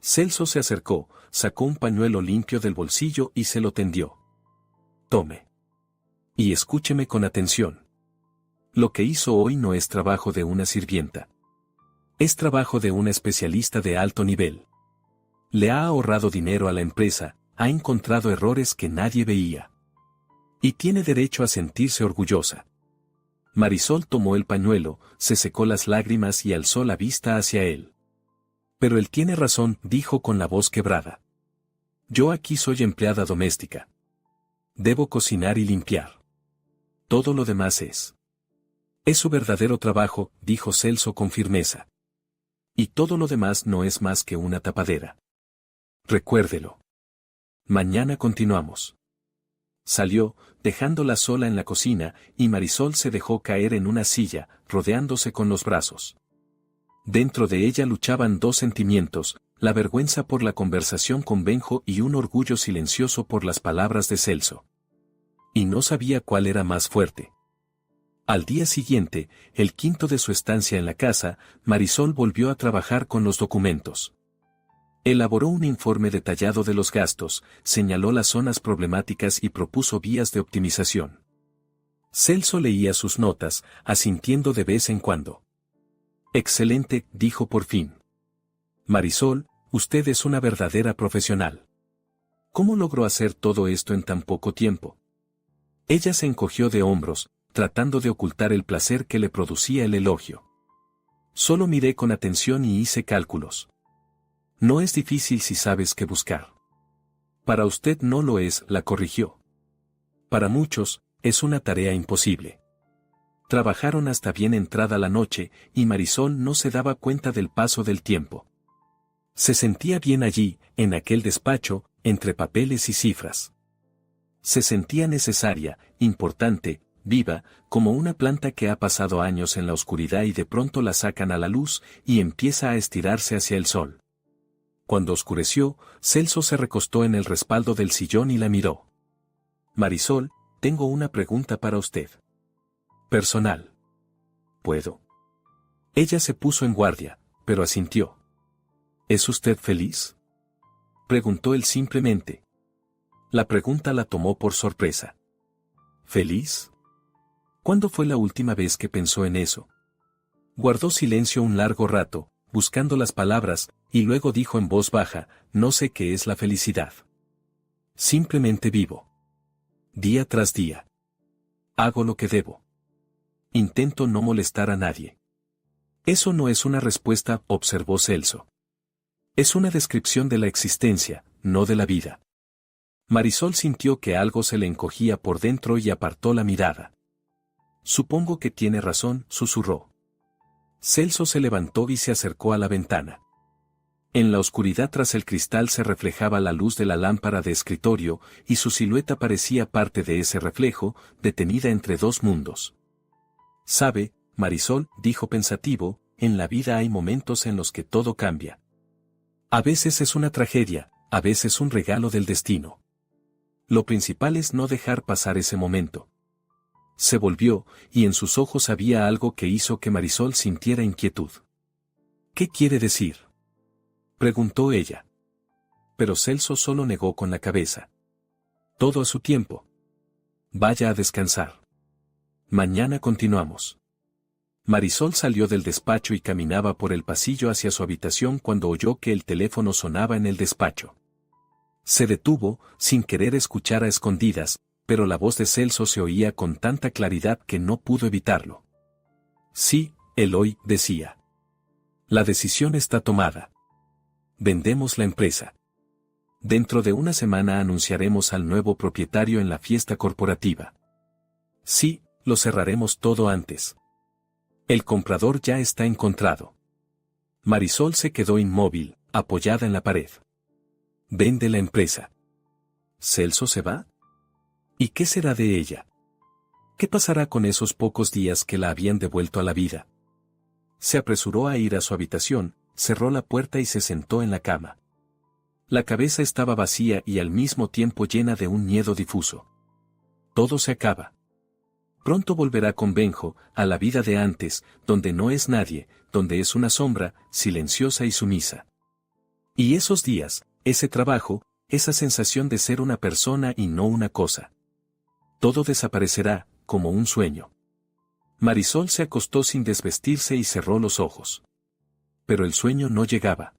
Celso se acercó, sacó un pañuelo limpio del bolsillo y se lo tendió. Tome. Y escúcheme con atención. Lo que hizo hoy no es trabajo de una sirvienta. Es trabajo de un especialista de alto nivel. Le ha ahorrado dinero a la empresa, ha encontrado errores que nadie veía. Y tiene derecho a sentirse orgullosa. Marisol tomó el pañuelo, se secó las lágrimas y alzó la vista hacia él. Pero él tiene razón, dijo con la voz quebrada. Yo aquí soy empleada doméstica. Debo cocinar y limpiar. Todo lo demás es su verdadero trabajo, dijo Celso con firmeza. Y todo lo demás no es más que una tapadera. Recuérdelo. Mañana continuamos. Salió, dejándola sola en la cocina, y Marisol se dejó caer en una silla, rodeándose con los brazos. Dentro de ella luchaban dos sentimientos, la vergüenza por la conversación con Benjo y un orgullo silencioso por las palabras de Celso. Y no sabía cuál era más fuerte. Al día siguiente, el quinto de su estancia en la casa, Marisol volvió a trabajar con los documentos. Elaboró un informe detallado de los gastos, señaló las zonas problemáticas y propuso vías de optimización. Celso leía sus notas, asintiendo de vez en cuando. Excelente, dijo por fin. Marisol, usted es una verdadera profesional. ¿Cómo logró hacer todo esto en tan poco tiempo? Ella se encogió de hombros, tratando de ocultar el placer que le producía el elogio. Solo miré con atención y hice cálculos. No es difícil si sabes qué buscar. Para usted no lo es, la corrigió. Para muchos, es una tarea imposible. Trabajaron hasta bien entrada la noche, y Marisol no se daba cuenta del paso del tiempo. Se sentía bien allí, en aquel despacho, entre papeles y cifras. Se sentía necesaria, importante, viva, como una planta que ha pasado años en la oscuridad y de pronto la sacan a la luz y empieza a estirarse hacia el sol. Cuando oscureció, Celso se recostó en el respaldo del sillón y la miró. Marisol, tengo una pregunta para usted. Personal. ¿Puedo? Ella se puso en guardia, pero asintió. ¿Es usted feliz? Preguntó él simplemente. La pregunta la tomó por sorpresa. ¿Feliz? ¿Cuándo fue la última vez que pensó en eso? Guardó silencio un largo rato, buscando las palabras, y luego dijo en voz baja, no sé qué es la felicidad. Simplemente vivo. Día tras día. Hago lo que debo. Intento no molestar a nadie. Eso no es una respuesta, observó Celso. Es una descripción de la existencia, no de la vida. Marisol sintió que algo se le encogía por dentro y apartó la mirada. Supongo que tiene razón, susurró. Celso se levantó y se acercó a la ventana. En la oscuridad tras el cristal se reflejaba la luz de la lámpara de escritorio, y su silueta parecía parte de ese reflejo, detenida entre dos mundos. Sabe, Marisol, dijo pensativo, en la vida hay momentos en los que todo cambia. A veces es una tragedia, a veces un regalo del destino. Lo principal es no dejar pasar ese momento. Se volvió, y en sus ojos había algo que hizo que Marisol sintiera inquietud. ¿Qué quiere decir?, preguntó ella. Pero Celso solo negó con la cabeza. Todo a su tiempo. Vaya a descansar. Mañana continuamos. Marisol salió del despacho y caminaba por el pasillo hacia su habitación cuando oyó que el teléfono sonaba en el despacho. Se detuvo, sin querer escuchar a escondidas, pero la voz de Celso se oía con tanta claridad que no pudo evitarlo. Sí, Eloy, decía. La decisión está tomada. Vendemos la empresa. Dentro de una semana anunciaremos al nuevo propietario en la fiesta corporativa. Sí, lo cerraremos todo antes. El comprador ya está encontrado. Marisol se quedó inmóvil, apoyada en la pared. Vende la empresa. ¿Celso se va? ¿Y qué será de ella? ¿Qué pasará con esos pocos días que la habían devuelto a la vida? Se apresuró a ir a su habitación, cerró la puerta y se sentó en la cama. La cabeza estaba vacía y al mismo tiempo llena de un miedo difuso. Todo se acaba. Pronto volverá con Benjo, a la vida de antes, donde no es nadie, donde es una sombra, silenciosa y sumisa. Y esos días, ese trabajo, esa sensación de ser una persona y no una cosa. Todo desaparecerá, como un sueño. Marisol se acostó sin desvestirse y cerró los ojos. Pero el sueño no llegaba.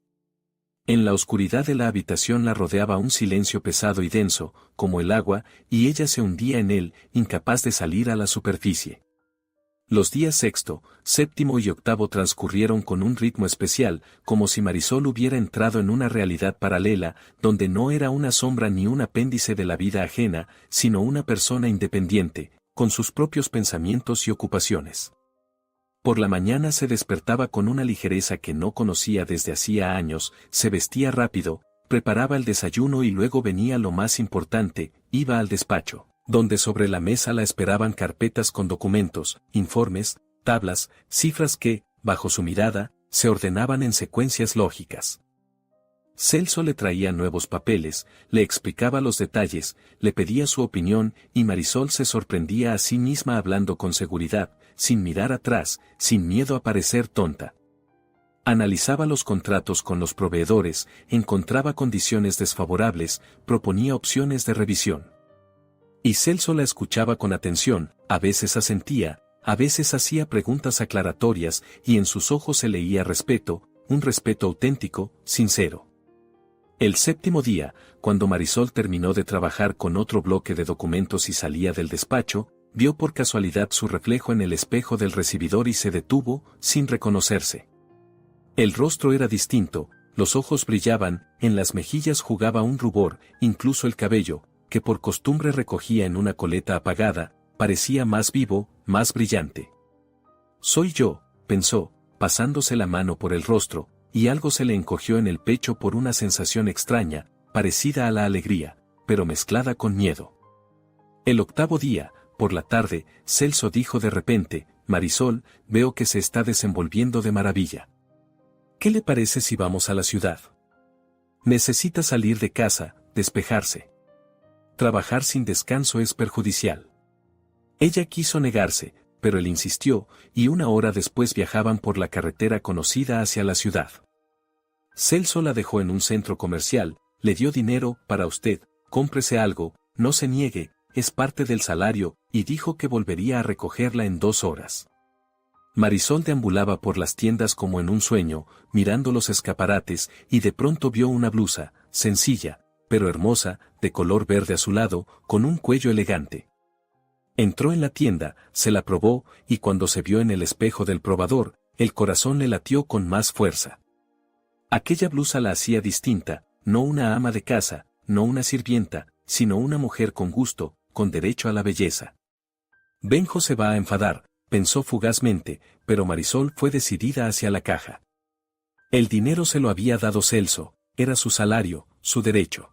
En la oscuridad de la habitación la rodeaba un silencio pesado y denso, como el agua, y ella se hundía en él, incapaz de salir a la superficie. Los días sexto, séptimo y octavo transcurrieron con un ritmo especial, como si Marisol hubiera entrado en una realidad paralela, donde no era una sombra ni un apéndice de la vida ajena, sino una persona independiente, con sus propios pensamientos y ocupaciones. Por la mañana se despertaba con una ligereza que no conocía desde hacía años, se vestía rápido, preparaba el desayuno y luego venía lo más importante, iba al despacho, donde sobre la mesa la esperaban carpetas con documentos, informes, tablas, cifras que, bajo su mirada, se ordenaban en secuencias lógicas. Celso le traía nuevos papeles, le explicaba los detalles, le pedía su opinión y Marisol se sorprendía a sí misma hablando con seguridad, sin mirar atrás, sin miedo a parecer tonta. Analizaba los contratos con los proveedores, encontraba condiciones desfavorables, proponía opciones de revisión. Y Celso la escuchaba con atención, a veces asentía, a veces hacía preguntas aclaratorias y en sus ojos se leía respeto, un respeto auténtico, sincero. El séptimo día, cuando Marisol terminó de trabajar con otro bloque de documentos y salía del despacho, vio por casualidad su reflejo en el espejo del recibidor y se detuvo, sin reconocerse. El rostro era distinto, los ojos brillaban, en las mejillas jugaba un rubor, incluso el cabello, que por costumbre recogía en una coleta apagada, parecía más vivo, más brillante. Soy yo, pensó, pasándose la mano por el rostro, y algo se le encogió en el pecho por una sensación extraña, parecida a la alegría, pero mezclada con miedo. El octavo día, por la tarde, Celso dijo de repente, Marisol, veo que se está desenvolviendo de maravilla. ¿Qué le parece si vamos a la ciudad? Necesita salir de casa, despejarse. Trabajar sin descanso es perjudicial. Ella quiso negarse, pero él insistió, y una hora después viajaban por la carretera conocida hacia la ciudad. Celso la dejó en un centro comercial, le dio dinero, para usted, cómprese algo, no se niegue, es parte del salario, y dijo que volvería a recogerla en 2 horas. Marisol deambulaba por las tiendas como en un sueño, mirando los escaparates, y de pronto vio una blusa, sencilla, pero hermosa, de color verde azulado, con un cuello elegante. Entró en la tienda, se la probó, y cuando se vio en el espejo del probador, el corazón le latió con más fuerza. Aquella blusa la hacía distinta, no una ama de casa, no una sirvienta, sino una mujer con gusto, con derecho a la belleza. Benjo se va a enfadar, pensó fugazmente, pero Marisol fue decidida hacia la caja. El dinero se lo había dado Celso, era su salario, su derecho.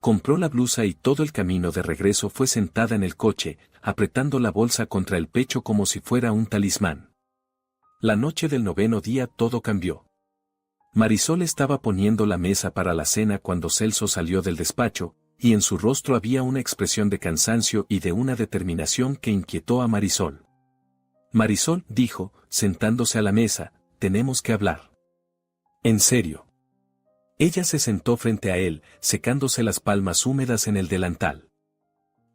Compró la blusa y todo el camino de regreso fue sentada en el coche, apretando la bolsa contra el pecho como si fuera un talismán. La noche del 9º día todo cambió. Marisol estaba poniendo la mesa para la cena cuando Celso salió del despacho, y en su rostro había una expresión de cansancio y de una determinación que inquietó a Marisol. Marisol, dijo, sentándose a la mesa, tenemos que hablar. ¿En serio? Ella se sentó frente a él, secándose las palmas húmedas en el delantal.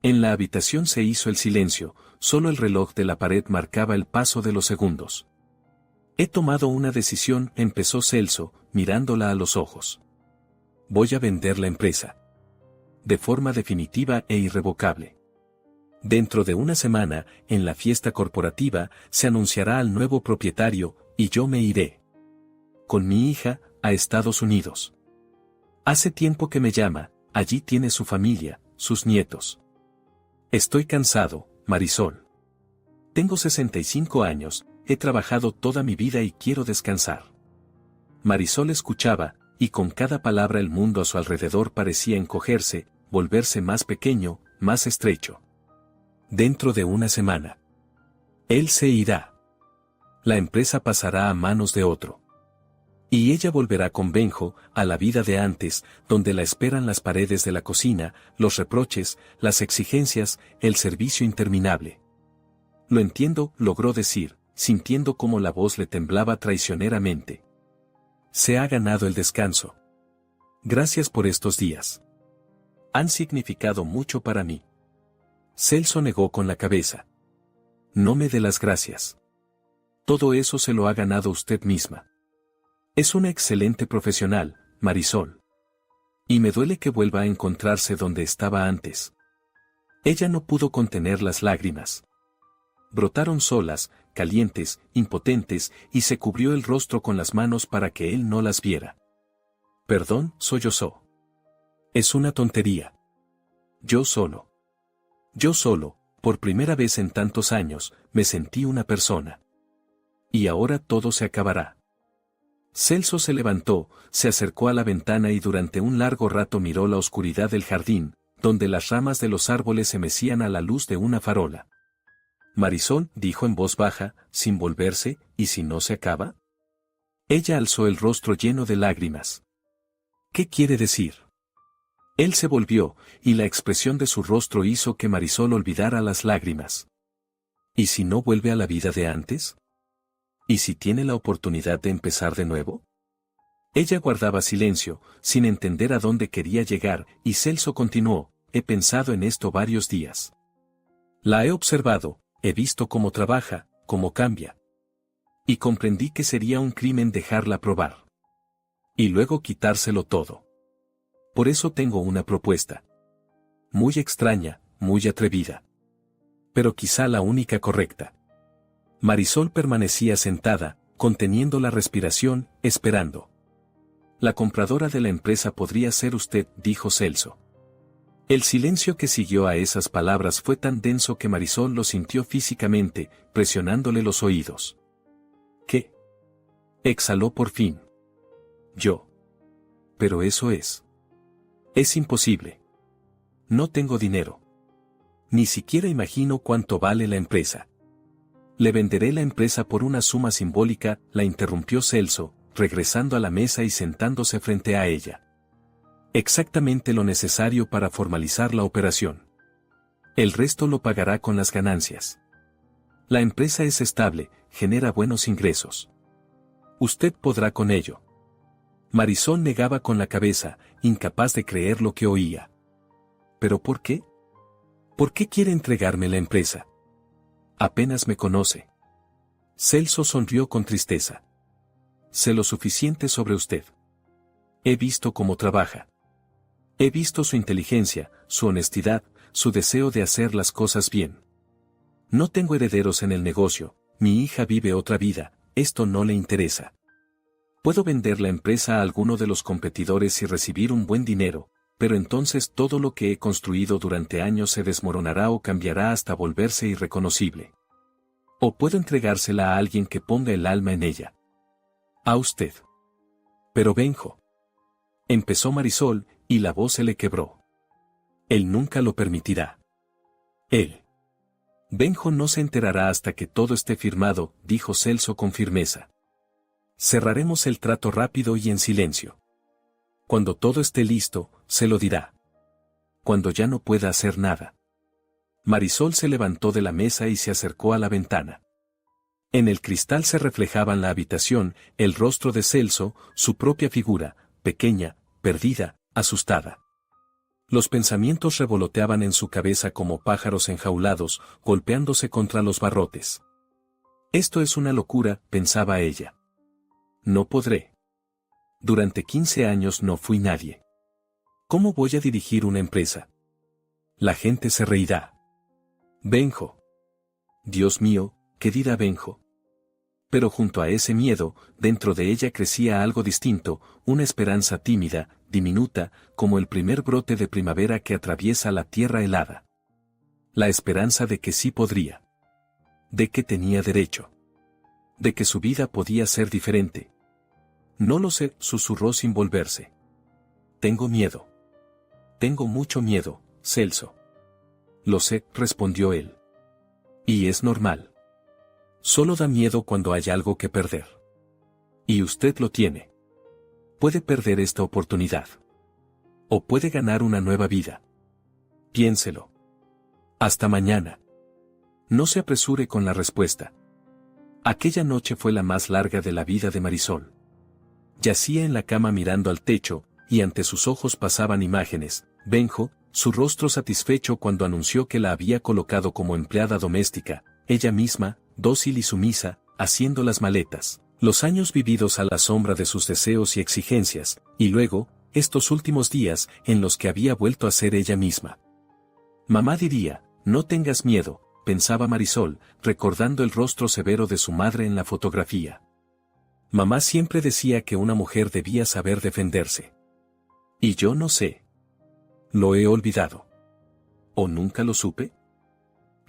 En la habitación se hizo el silencio, solo el reloj de la pared marcaba el paso de los segundos. He tomado una decisión, empezó Celso, mirándola a los ojos. Voy a vender la empresa. De forma definitiva e irrevocable. Dentro de una semana, en la fiesta corporativa, se anunciará al nuevo propietario, y yo me iré. Con mi hija, a Estados Unidos. Hace tiempo que me llama, allí tiene su familia, sus nietos. Estoy cansado, Marisol. Tengo 65 años, he trabajado toda mi vida y quiero descansar. Marisol escuchaba, y con cada palabra el mundo a su alrededor parecía encogerse, volverse más pequeño, más estrecho. Dentro de una semana. Él se irá. La empresa pasará a manos de otro. Y ella volverá con Benjo, a la vida de antes, donde la esperan las paredes de la cocina, los reproches, las exigencias, el servicio interminable. Lo entiendo, logró decir, sintiendo cómo la voz le temblaba traicioneramente. Se ha ganado el descanso. Gracias por estos días. Han significado mucho para mí. Celso negó con la cabeza. No me dé las gracias. Todo eso se lo ha ganado usted misma. Es una excelente profesional, Marisol. Y me duele que vuelva a encontrarse donde estaba antes. Ella no pudo contener las lágrimas. Brotaron solas, calientes, impotentes, y se cubrió el rostro con las manos para que él no las viera. Perdón, sollozó. Es una tontería. Yo solo, por primera vez en tantos años, me sentí una persona. Y ahora todo se acabará. Celso se levantó, se acercó a la ventana y durante un largo rato miró la oscuridad del jardín, donde las ramas de los árboles se mecían a la luz de una farola. Marisol, dijo en voz baja, sin volverse, ¿y si no se acaba? Ella alzó el rostro lleno de lágrimas. ¿Qué quiere decir? Él se volvió, y la expresión de su rostro hizo que Marisol olvidara las lágrimas. ¿Y si no vuelve a la vida de antes? ¿Y si tiene la oportunidad de empezar de nuevo? Ella guardaba silencio, sin entender a dónde quería llegar, y Celso continuó, he pensado en esto varios días. La he observado, he visto cómo trabaja, cómo cambia. Y comprendí que sería un crimen dejarla probar. Y luego quitárselo todo. Por eso tengo una propuesta. Muy extraña, muy atrevida. Pero quizá la única correcta. Marisol permanecía sentada, conteniendo la respiración, esperando. La compradora de la empresa podría ser usted, dijo Celso. El silencio que siguió a esas palabras fue tan denso que Marisol lo sintió físicamente, presionándole los oídos. ¿Qué? Exhaló por fin. Yo. Pero eso es. Es imposible. No tengo dinero. Ni siquiera imagino cuánto vale la empresa. Le venderé la empresa por una suma simbólica, la interrumpió Celso, regresando a la mesa y sentándose frente a ella. Exactamente lo necesario para formalizar la operación. El resto lo pagará con las ganancias. La empresa es estable, genera buenos ingresos. Usted podrá con ello. Marisol negaba con la cabeza, incapaz de creer lo que oía. ¿Pero por qué? ¿Por qué quiere entregarme la empresa? Apenas me conoce. Celso sonrió con tristeza. Sé lo suficiente sobre usted. He visto cómo trabaja. He visto su inteligencia, su honestidad, su deseo de hacer las cosas bien. No tengo herederos en el negocio, mi hija vive otra vida, esto no le interesa. Puedo vender la empresa a alguno de los competidores y recibir un buen dinero, pero entonces todo lo que he construido durante años se desmoronará o cambiará hasta volverse irreconocible. O puedo entregársela a alguien que ponga el alma en ella. A usted. Pero Benjo. Empezó Marisol, y la voz se le quebró. Él nunca lo permitirá. Él. Benjo no se enterará hasta que todo esté firmado, dijo Celso con firmeza. Cerraremos el trato rápido y en silencio. Cuando todo esté listo, se lo dirá. Cuando ya no pueda hacer nada. Marisol se levantó de la mesa y se acercó a la ventana. En el cristal se reflejaban la habitación, el rostro de Celso, su propia figura, pequeña, perdida, asustada. Los pensamientos revoloteaban en su cabeza como pájaros enjaulados, golpeándose contra los barrotes. Esto es una locura, pensaba ella. No podré. Durante 15 años no fui nadie. ¿Cómo voy a dirigir una empresa? La gente se reirá. Benjo. Dios mío, ¿qué dirá Benjo? Pero junto a ese miedo, dentro de ella crecía algo distinto, una esperanza tímida, diminuta, como el primer brote de primavera que atraviesa la tierra helada. La esperanza de que sí podría. De que tenía derecho. De que su vida podía ser diferente. No lo sé, susurró sin volverse. Tengo miedo. Tengo mucho miedo, Celso. Lo sé, respondió él. Y es normal. Solo da miedo cuando hay algo que perder. Y usted lo tiene. Puede perder esta oportunidad. O puede ganar una nueva vida. Piénselo. Hasta mañana. No se apresure con la respuesta. Aquella noche fue la más larga de la vida de Marisol. Yacía en la cama mirando al techo, y ante sus ojos pasaban imágenes. Benjo, su rostro satisfecho cuando anunció que la había colocado como empleada doméstica, ella misma, dócil y sumisa, haciendo las maletas, los años vividos a la sombra de sus deseos y exigencias, y luego, estos últimos días en los que había vuelto a ser ella misma. Mamá diría, no tengas miedo, pensaba Marisol, recordando el rostro severo de su madre en la fotografía. Mamá siempre decía que una mujer debía saber defenderse. Y yo no sé. ¿Lo he olvidado? ¿O nunca lo supe?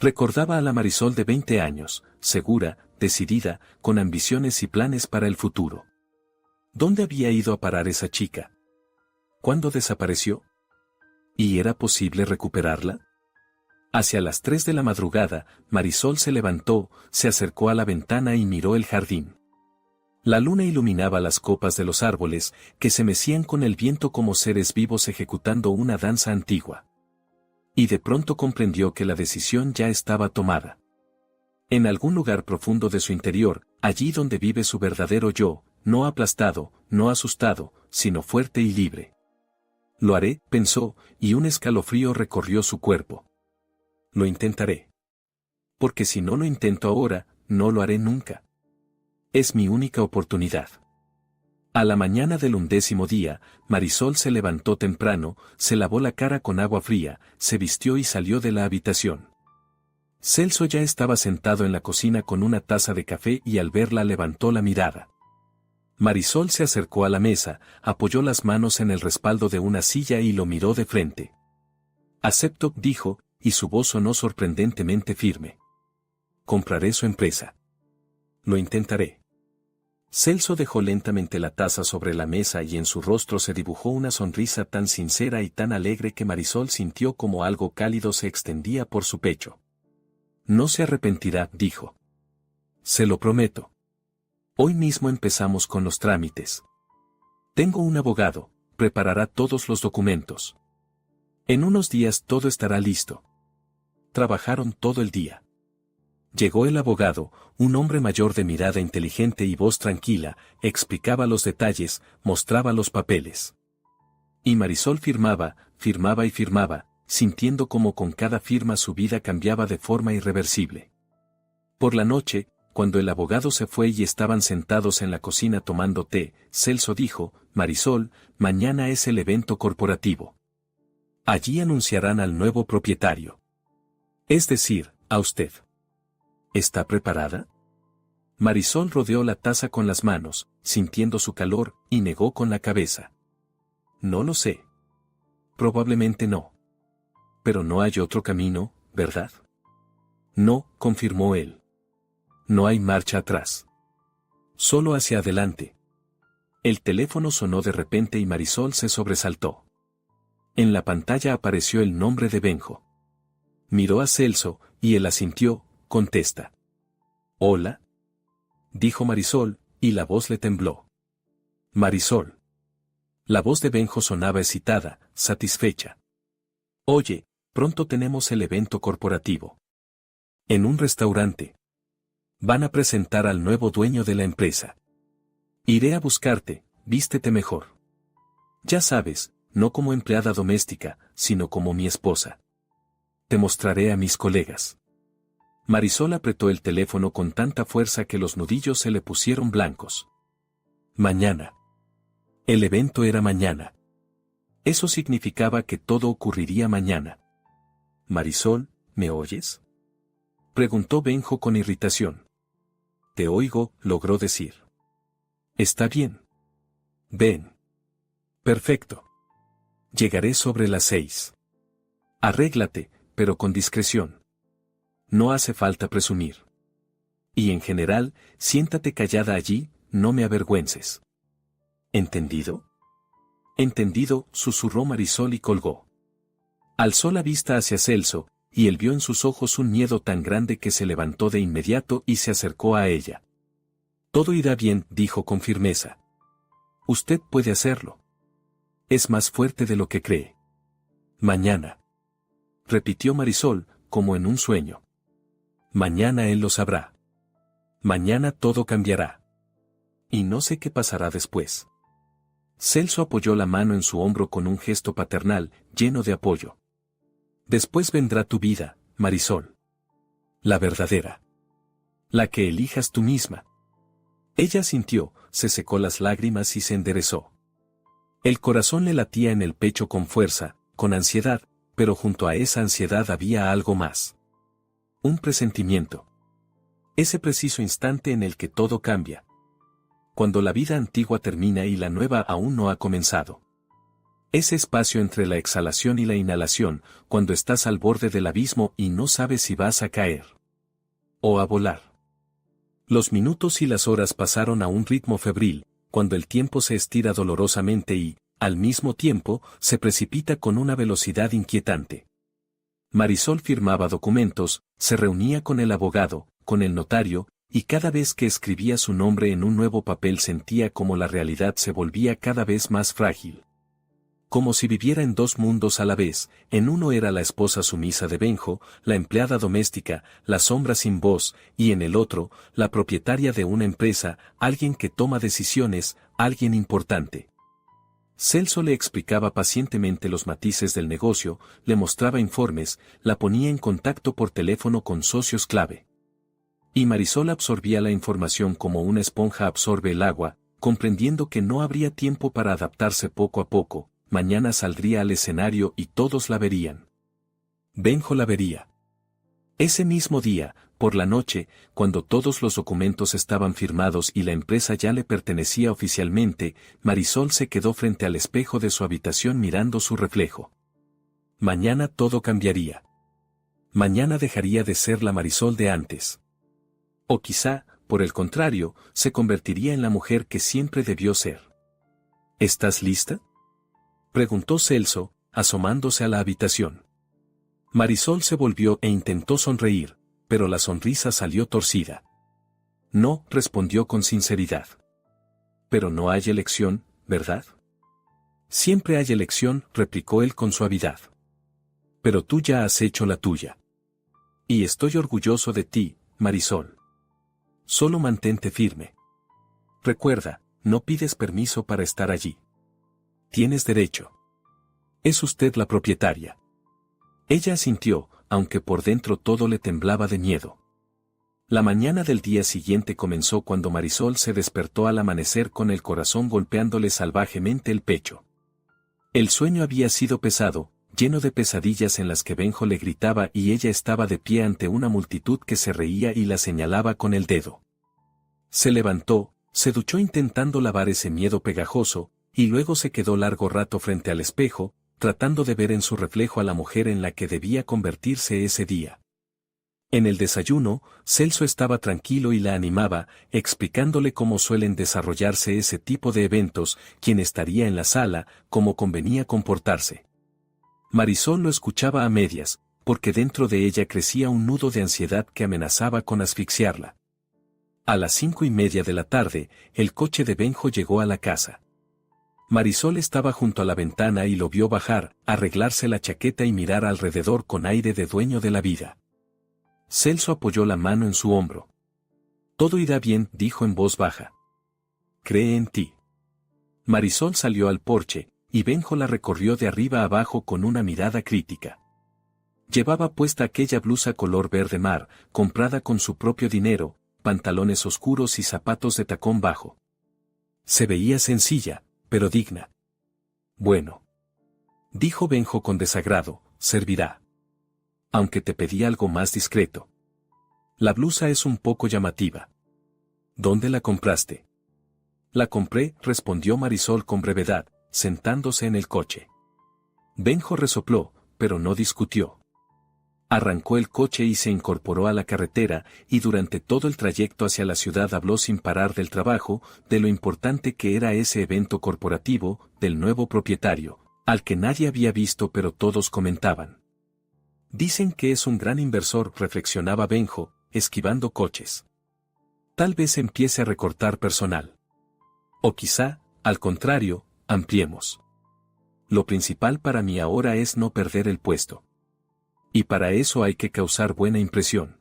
Recordaba a la Marisol de 20 años, segura, decidida, con ambiciones y planes para el futuro. ¿Dónde había ido a parar esa chica? ¿Cuándo desapareció? ¿Y era posible recuperarla? Hacia las 3 de la madrugada, Marisol se levantó, se acercó a la ventana y miró el jardín. La luna iluminaba las copas de los árboles, que se mecían con el viento como seres vivos ejecutando una danza antigua. Y de pronto comprendió que la decisión ya estaba tomada. En algún lugar profundo de su interior, allí donde vive su verdadero yo, no aplastado, no asustado, sino fuerte y libre. Lo haré, pensó, y un escalofrío recorrió su cuerpo. Lo intentaré. Porque si no lo intento ahora, no lo haré nunca. Es mi única oportunidad. A la mañana del 11º día, Marisol se levantó temprano, se lavó la cara con agua fría, se vistió y salió de la habitación. Celso ya estaba sentado en la cocina con una taza de café y al verla levantó la mirada. Marisol se acercó a la mesa, apoyó las manos en el respaldo de una silla y lo miró de frente. Acepto, dijo, y su voz sonó sorprendentemente firme. Compraré su empresa. Lo intentaré. Celso dejó lentamente la taza sobre la mesa y en su rostro se dibujó una sonrisa tan sincera y tan alegre que Marisol sintió como algo cálido se extendía por su pecho. No se arrepentirá, dijo. Se lo prometo. Hoy mismo empezamos con los trámites. Tengo un abogado, preparará todos los documentos. En unos días todo estará listo. Trabajaron todo el día. Llegó el abogado, un hombre mayor de mirada inteligente y voz tranquila, explicaba los detalles, mostraba los papeles. Y Marisol firmaba, firmaba y firmaba, sintiendo como con cada firma su vida cambiaba de forma irreversible. Por la noche, cuando el abogado se fue y estaban sentados en la cocina tomando té, Celso dijo, Marisol, mañana es el evento corporativo. Allí anunciarán al nuevo propietario. Es decir, a usted. ¿Está preparada? Marisol rodeó la taza con las manos, sintiendo su calor, y negó con la cabeza. No lo sé. Probablemente no. Pero no hay otro camino, ¿verdad? No, confirmó él. No hay marcha atrás. Solo hacia adelante. El teléfono sonó de repente y Marisol se sobresaltó. En la pantalla apareció el nombre de Benjo. Miró a Celso, y él asintió, contesta. Hola. Dijo Marisol, y la voz le tembló. Marisol. La voz de Benjo sonaba excitada, satisfecha. Oye, pronto tenemos el evento corporativo. En un restaurante. Van a presentar al nuevo dueño de la empresa. Iré a buscarte, vístete mejor. Ya sabes, no como empleada doméstica, sino como mi esposa. Te mostraré a mis colegas. Marisol apretó el teléfono con tanta fuerza que los nudillos se le pusieron blancos. Mañana. El evento era mañana. Eso significaba que todo ocurriría mañana. Marisol, ¿me oyes? Preguntó Benjo con irritación. Te oigo, logró decir. Está bien. Ven. Perfecto. Llegaré sobre las 6. Arréglate, pero con discreción. No hace falta presumir. Y en general, siéntate callada allí, no me avergüences. ¿Entendido? Entendido, susurró Marisol y colgó. Alzó la vista hacia Celso, y él vio en sus ojos un miedo tan grande que se levantó de inmediato y se acercó a ella. Todo irá bien, dijo con firmeza. Usted puede hacerlo. Es más fuerte de lo que cree. Mañana. Repitió Marisol, como en un sueño. Mañana él lo sabrá. Mañana todo cambiará. Y no sé qué pasará después. Celso apoyó la mano en su hombro con un gesto paternal, lleno de apoyo. Después vendrá tu vida, Marisol. La verdadera. La que elijas tú misma. Ella sintió, se secó las lágrimas y se enderezó. El corazón le latía en el pecho con fuerza, con ansiedad, pero junto a esa ansiedad había algo más. Un presentimiento. Ese preciso instante en el que todo cambia. Cuando la vida antigua termina y la nueva aún no ha comenzado. Ese espacio entre la exhalación y la inhalación, cuando estás al borde del abismo y no sabes si vas a caer. O a volar. Los minutos y las horas pasaron a un ritmo febril, cuando el tiempo se estira dolorosamente y, al mismo tiempo, se precipita con una velocidad inquietante. Marisol firmaba documentos, se reunía con el abogado, con el notario, y cada vez que escribía su nombre en un nuevo papel sentía como la realidad se volvía cada vez más frágil. Como si viviera en dos mundos a la vez, en uno era la esposa sumisa de Benjo, la empleada doméstica, la sombra sin voz, y en el otro, la propietaria de una empresa, alguien que toma decisiones, alguien importante. Celso le explicaba pacientemente los matices del negocio, le mostraba informes, la ponía en contacto por teléfono con socios clave. Y Marisol absorbía la información como una esponja absorbe el agua, comprendiendo que no habría tiempo para adaptarse poco a poco. Mañana saldría al escenario y todos la verían. Benjo la vería. Ese mismo día, por la noche, cuando todos los documentos estaban firmados y la empresa ya le pertenecía oficialmente, Marisol se quedó frente al espejo de su habitación mirando su reflejo. Mañana todo cambiaría. Mañana dejaría de ser la Marisol de antes. O quizá, por el contrario, se convertiría en la mujer que siempre debió ser. ¿Estás lista?, preguntó Celso, asomándose a la habitación. Marisol se volvió e intentó sonreír, pero la sonrisa salió torcida. No, respondió con sinceridad. Pero no hay elección, ¿verdad? Siempre hay elección, replicó él con suavidad. Pero tú ya has hecho la tuya. Y estoy orgulloso de ti, Marisol. Solo mantente firme. Recuerda, no pides permiso para estar allí. Tienes derecho. Es usted la propietaria. Ella asintió, aunque por dentro todo le temblaba de miedo. La mañana del día siguiente comenzó cuando Marisol se despertó al amanecer con el corazón golpeándole salvajemente el pecho. El sueño había sido pesado, lleno de pesadillas en las que Benjo le gritaba y ella estaba de pie ante una multitud que se reía y la señalaba con el dedo. Se levantó, se duchó intentando lavar ese miedo pegajoso, y luego se quedó largo rato frente al espejo, tratando de ver en su reflejo a la mujer en la que debía convertirse ese día. En el desayuno, Celso estaba tranquilo y la animaba, explicándole cómo suelen desarrollarse ese tipo de eventos, quién estaría en la sala, cómo convenía comportarse. Marisol lo escuchaba a medias, porque dentro de ella crecía un nudo de ansiedad que amenazaba con asfixiarla. A las 5:30 de la tarde, el coche de Benjo llegó a la casa. Marisol estaba junto a la ventana y lo vio bajar, arreglarse la chaqueta y mirar alrededor con aire de dueño de la vida. Celso apoyó la mano en su hombro. Todo irá bien, dijo en voz baja. Cree en ti. Marisol salió al porche, y Benjo la recorrió de arriba a abajo con una mirada crítica. Llevaba puesta aquella blusa color verde mar, comprada con su propio dinero, pantalones oscuros y zapatos de tacón bajo. Se veía sencilla, pero digna. Bueno. Dijo Benjo con desagrado, servirá. Aunque te pedí algo más discreto. La blusa es un poco llamativa. ¿Dónde la compraste? La compré, respondió Marisol con brevedad, sentándose en el coche. Benjo resopló, pero no discutió. Arrancó el coche y se incorporó a la carretera, y durante todo el trayecto hacia la ciudad habló sin parar del trabajo, de lo importante que era ese evento corporativo, del nuevo propietario, al que nadie había visto pero todos comentaban. Dicen que es un gran inversor, reflexionaba Benjo, esquivando coches. Tal vez empiece a recortar personal. O quizá, al contrario, ampliemos. Lo principal para mí ahora es no perder el puesto. Y para eso hay que causar buena impresión.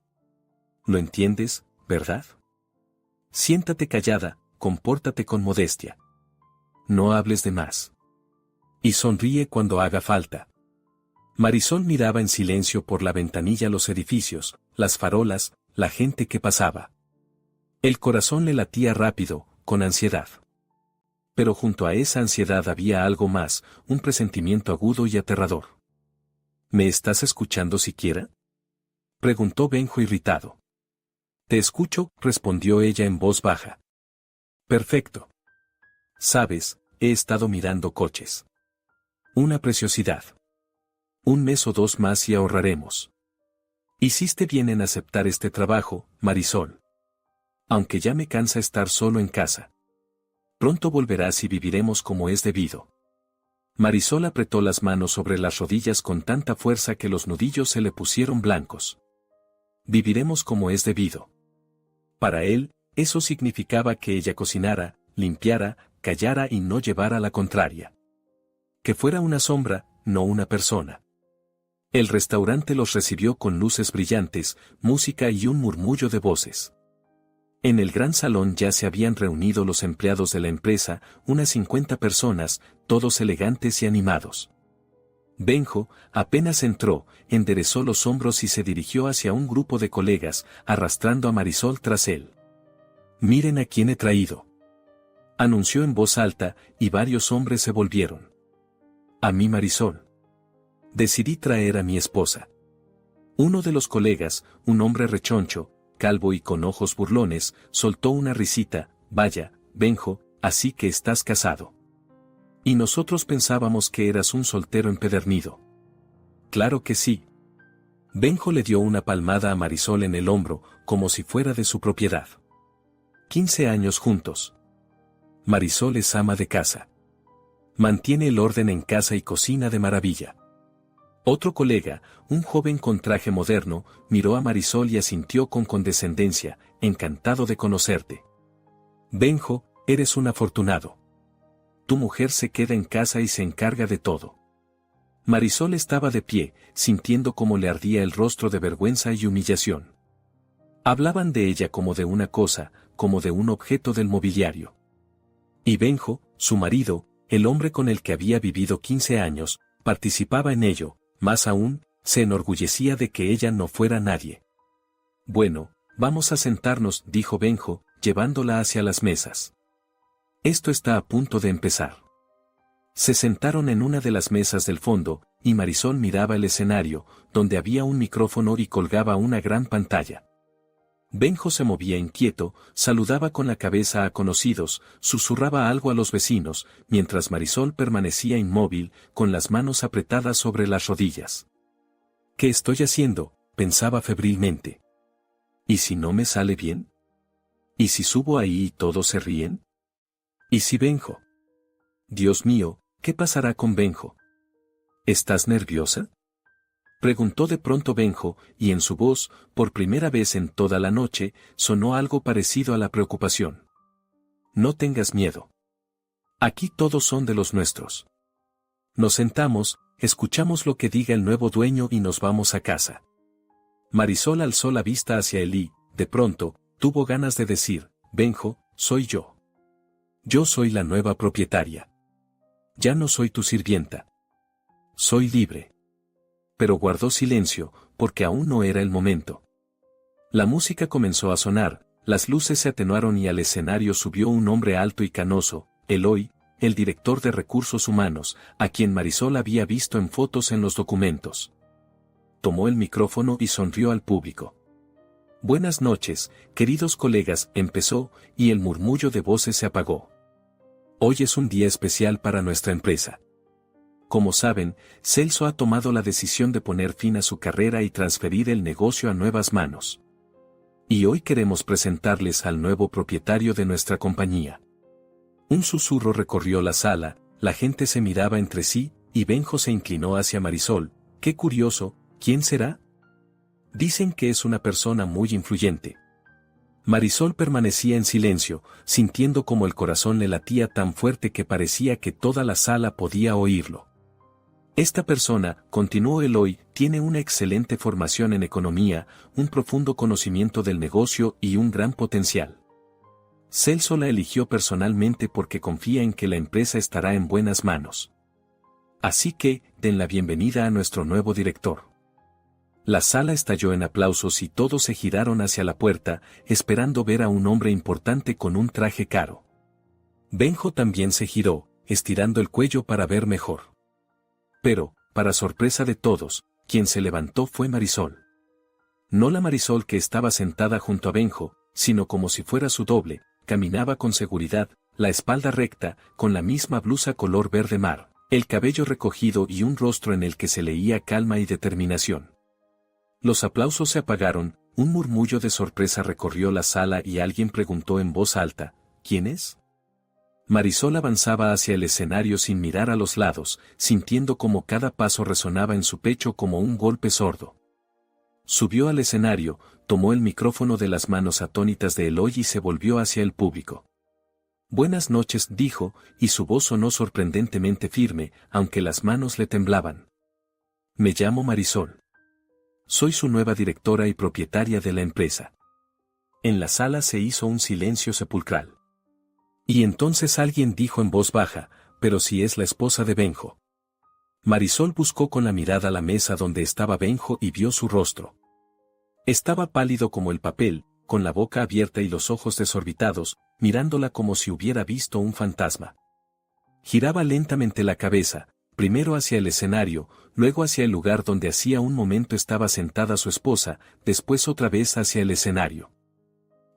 ¿Lo entiendes, verdad? Siéntate callada, compórtate con modestia. no hables de más. Y sonríe cuando haga falta. Marisol miraba en silencio por la ventanilla los edificios, las farolas, la gente que pasaba. El corazón le latía rápido, con ansiedad. Pero junto a esa ansiedad había algo más, un presentimiento agudo y aterrador. ¿Me estás escuchando siquiera?, preguntó Benjo irritado. Te escucho, respondió ella en voz baja. Perfecto. Sabes, he estado mirando coches. Una preciosidad. 1 mes o 2 más y ahorraremos. Hiciste bien en aceptar este trabajo, Marisol. Aunque ya me cansa estar solo en casa. Pronto volverás y viviremos como es debido. Marisol apretó las manos sobre las rodillas con tanta fuerza que los nudillos se le pusieron blancos. Viviremos como es debido. Para él, eso significaba que ella cocinara, limpiara, callara y no llevara la contraria. Que fuera una sombra, no una persona. El restaurante los recibió con luces brillantes, música y un murmullo de voces. En el gran salón ya se habían reunido los empleados de la empresa, unas 50 personas, todos elegantes y animados. Benjo, apenas entró, enderezó los hombros y se dirigió hacia un grupo de colegas, arrastrando a Marisol tras él. Miren a quién he traído. Anunció en voz alta, y varios hombres se volvieron. A mí, Marisol. Decidí traer a mi esposa. Uno de los colegas, un hombre rechoncho, calvo y con ojos burlones, soltó una risita. Vaya, Benjo, así que estás casado. Y nosotros pensábamos que eras un soltero empedernido. Claro que sí. Benjo le dio una palmada a Marisol en el hombro, como si fuera de su propiedad. 15 años juntos. Marisol es ama de casa. Mantiene el orden en casa y cocina de maravilla. Otro colega, un joven con traje moderno, miró a Marisol y asintió con condescendencia, encantado de conocerte. Benjo, eres un afortunado. Tu mujer se queda en casa y se encarga de todo. Marisol estaba de pie, sintiendo cómo le ardía el rostro de vergüenza y humillación. Hablaban de ella como de una cosa, como de un objeto del mobiliario. Y Benjo, su marido, el hombre con el que había vivido 15 años, participaba en ello, más aún, se enorgullecía de que ella no fuera nadie. Bueno, vamos a sentarnos, dijo Benjo, llevándola hacia las mesas. Esto está a punto de empezar. Se sentaron en una de las mesas del fondo, y Marisol miraba el escenario, donde había un micrófono y colgaba una gran pantalla. Benjo se movía inquieto, saludaba con la cabeza a conocidos, susurraba algo a los vecinos, mientras Marisol permanecía inmóvil, con las manos apretadas sobre las rodillas. ¿Qué estoy haciendo?, pensaba febrilmente. ¿Y si no me sale bien? ¿Y si subo ahí y todos se ríen? ¿Y si Benjo? Dios mío, ¿qué pasará con Benjo? ¿Estás nerviosa?, preguntó de pronto Benjo, y en su voz, por primera vez en toda la noche, sonó algo parecido a la preocupación. No tengas miedo. Aquí todos son de los nuestros. Nos sentamos, escuchamos lo que diga el nuevo dueño y nos vamos a casa. Marisol alzó la vista hacia él y, de pronto, tuvo ganas de decir, Benjo, soy yo. Yo soy la nueva propietaria. Ya no soy tu sirvienta. Soy libre. Pero guardó silencio, porque aún no era el momento. La música comenzó a sonar, las luces se atenuaron y al escenario subió un hombre alto y canoso, Eloy, el director de recursos humanos, a quien Marisol había visto en fotos en los documentos. Tomó el micrófono y sonrió al público. Buenas noches, queridos colegas, empezó, y el murmullo de voces se apagó. Hoy es un día especial para nuestra empresa. Como saben, Celso ha tomado la decisión de poner fin a su carrera y transferir el negocio a nuevas manos. Y hoy queremos presentarles al nuevo propietario de nuestra compañía. Un susurro recorrió la sala, la gente se miraba entre sí, y Benjo se inclinó hacia Marisol. ¡Qué curioso! ¿Quién será? Dicen que es una persona muy influyente. Marisol permanecía en silencio, sintiendo como el corazón le latía tan fuerte que parecía que toda la sala podía oírlo. Esta persona, continuó Eloy, tiene una excelente formación en economía, un profundo conocimiento del negocio y un gran potencial. Celso la eligió personalmente porque confía en que la empresa estará en buenas manos. Así que, den la bienvenida a nuestro nuevo director. La sala estalló en aplausos y todos se giraron hacia la puerta, esperando ver a un hombre importante con un traje caro. Benjo también se giró, estirando el cuello para ver mejor. Pero, para sorpresa de todos, quien se levantó fue Marisol. No la Marisol que estaba sentada junto a Benjo, sino como si fuera su doble, caminaba con seguridad, la espalda recta, con la misma blusa color verde mar, el cabello recogido y un rostro en el que se leía calma y determinación. Los aplausos se apagaron, un murmullo de sorpresa recorrió la sala y alguien preguntó en voz alta, ¿quién es? Marisol avanzaba hacia el escenario sin mirar a los lados, sintiendo como cada paso resonaba en su pecho como un golpe sordo. Subió al escenario, tomó el micrófono de las manos atónitas de Eloy y se volvió hacia el público. Buenas noches, dijo, y su voz sonó sorprendentemente firme, aunque las manos le temblaban. Me llamo Marisol. Soy su nueva directora y propietaria de la empresa. En la sala se hizo un silencio sepulcral. Y entonces alguien dijo en voz baja, pero si es la esposa de Benjo. Marisol buscó con la mirada la mesa donde estaba Benjo y vio su rostro. Estaba pálido como el papel, con la boca abierta y los ojos desorbitados, mirándola como si hubiera visto un fantasma. Giraba lentamente la cabeza, primero hacia el escenario, luego hacia el lugar donde hacía un momento estaba sentada su esposa, después otra vez hacia el escenario.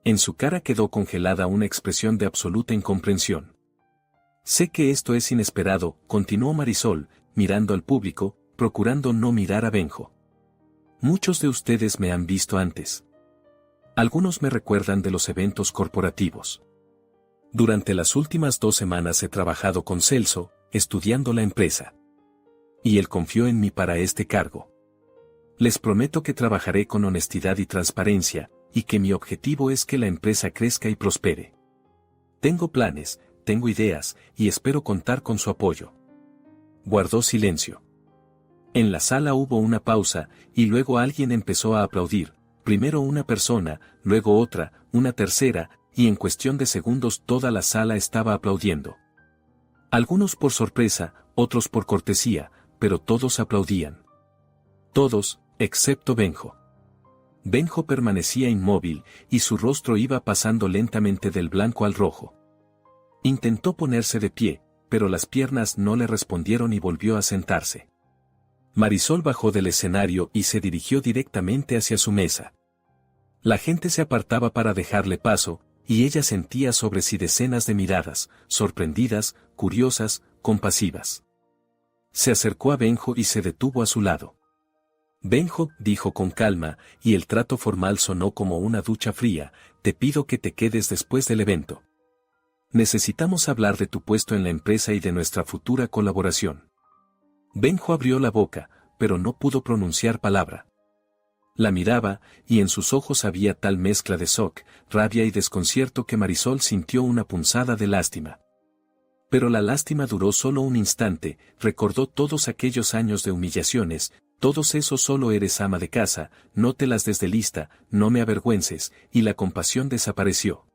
En su cara quedó congelada una expresión de absoluta incomprensión. Sé que esto es inesperado, continuó Marisol, mirando al público, procurando no mirar a Benjo. Muchos de ustedes me han visto antes. Algunos me recuerdan de los eventos corporativos. Durante las últimas 2 semanas he trabajado con Celso, estudiando la empresa. Y él confió en mí para este cargo. Les prometo que trabajaré con honestidad y transparencia, y que mi objetivo es que la empresa crezca y prospere. Tengo planes, tengo ideas, y espero contar con su apoyo. Guardó silencio. En la sala hubo una pausa, y luego alguien empezó a aplaudir, primero una persona, luego otra, una tercera, y en cuestión de segundos toda la sala estaba aplaudiendo. Algunos por sorpresa, otros por cortesía, pero todos aplaudían. Todos, excepto Benjo. Benjo permanecía inmóvil, y su rostro iba pasando lentamente del blanco al rojo. Intentó ponerse de pie, pero las piernas no le respondieron y volvió a sentarse. Marisol bajó del escenario y se dirigió directamente hacia su mesa. La gente se apartaba para dejarle paso, y ella sentía sobre sí decenas de miradas, sorprendidas, curiosas, compasivas. Se acercó a Benjo y se detuvo a su lado. Benjo, dijo con calma, y el trato formal sonó como una ducha fría, te pido que te quedes después del evento. Necesitamos hablar de tu puesto en la empresa y de nuestra futura colaboración. Benjo abrió la boca, pero no pudo pronunciar palabra. La miraba, y en sus ojos había tal mezcla de shock, rabia y desconcierto que Marisol sintió una punzada de lástima. Pero la lástima duró solo un instante, recordó todos aquellos años de humillaciones, todos esos solo eres ama de casa, no te las des de lista, no me avergüences, y la compasión desapareció.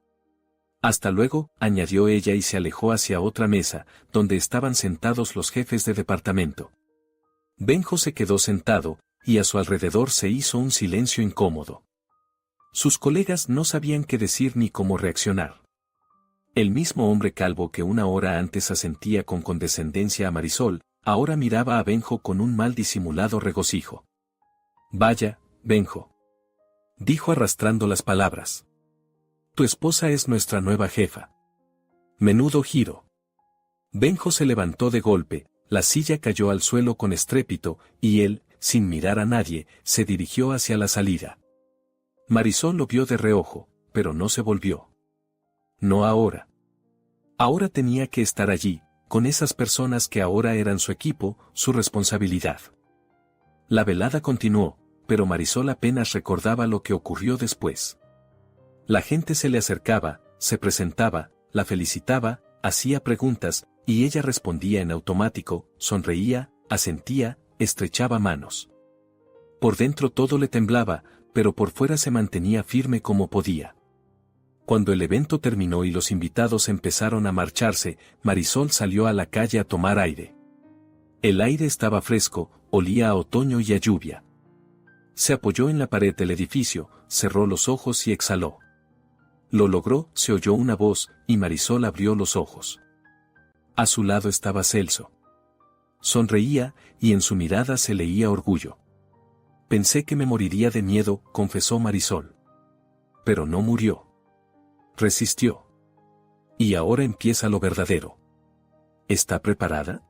Hasta luego, añadió ella y se alejó hacia otra mesa, donde estaban sentados los jefes de departamento. Benjo se quedó sentado, y a su alrededor se hizo un silencio incómodo. Sus colegas no sabían qué decir ni cómo reaccionar. El mismo hombre calvo que una hora antes asentía con condescendencia a Marisol, ahora miraba a Benjo con un mal disimulado regocijo. Vaya, Benjo, dijo arrastrando las palabras. Tu esposa es nuestra nueva jefa. Menudo giro. Benjo se levantó de golpe, la silla cayó al suelo con estrépito, y él, sin mirar a nadie, se dirigió hacia la salida. Marisol lo vio de reojo, pero no se volvió. No ahora. Ahora tenía que estar allí, con esas personas que ahora eran su equipo, su responsabilidad. La velada continuó, pero Marisol apenas recordaba lo que ocurrió después. La gente se le acercaba, se presentaba, la felicitaba, hacía preguntas, y ella respondía en automático, sonreía, asentía, estrechaba manos. Por dentro todo le temblaba, pero por fuera se mantenía firme como podía. Cuando el evento terminó y los invitados empezaron a marcharse, Marisol salió a la calle a tomar aire. El aire estaba fresco, olía a otoño y a lluvia. Se apoyó en la pared del edificio, cerró los ojos y exhaló. Lo logró, se oyó una voz, y Marisol abrió los ojos. A su lado estaba Celso. Sonreía, y en su mirada se leía orgullo. Pensé que me moriría de miedo, confesó Marisol. Pero no murió. Resistió. Y ahora empieza lo verdadero. ¿Está preparada?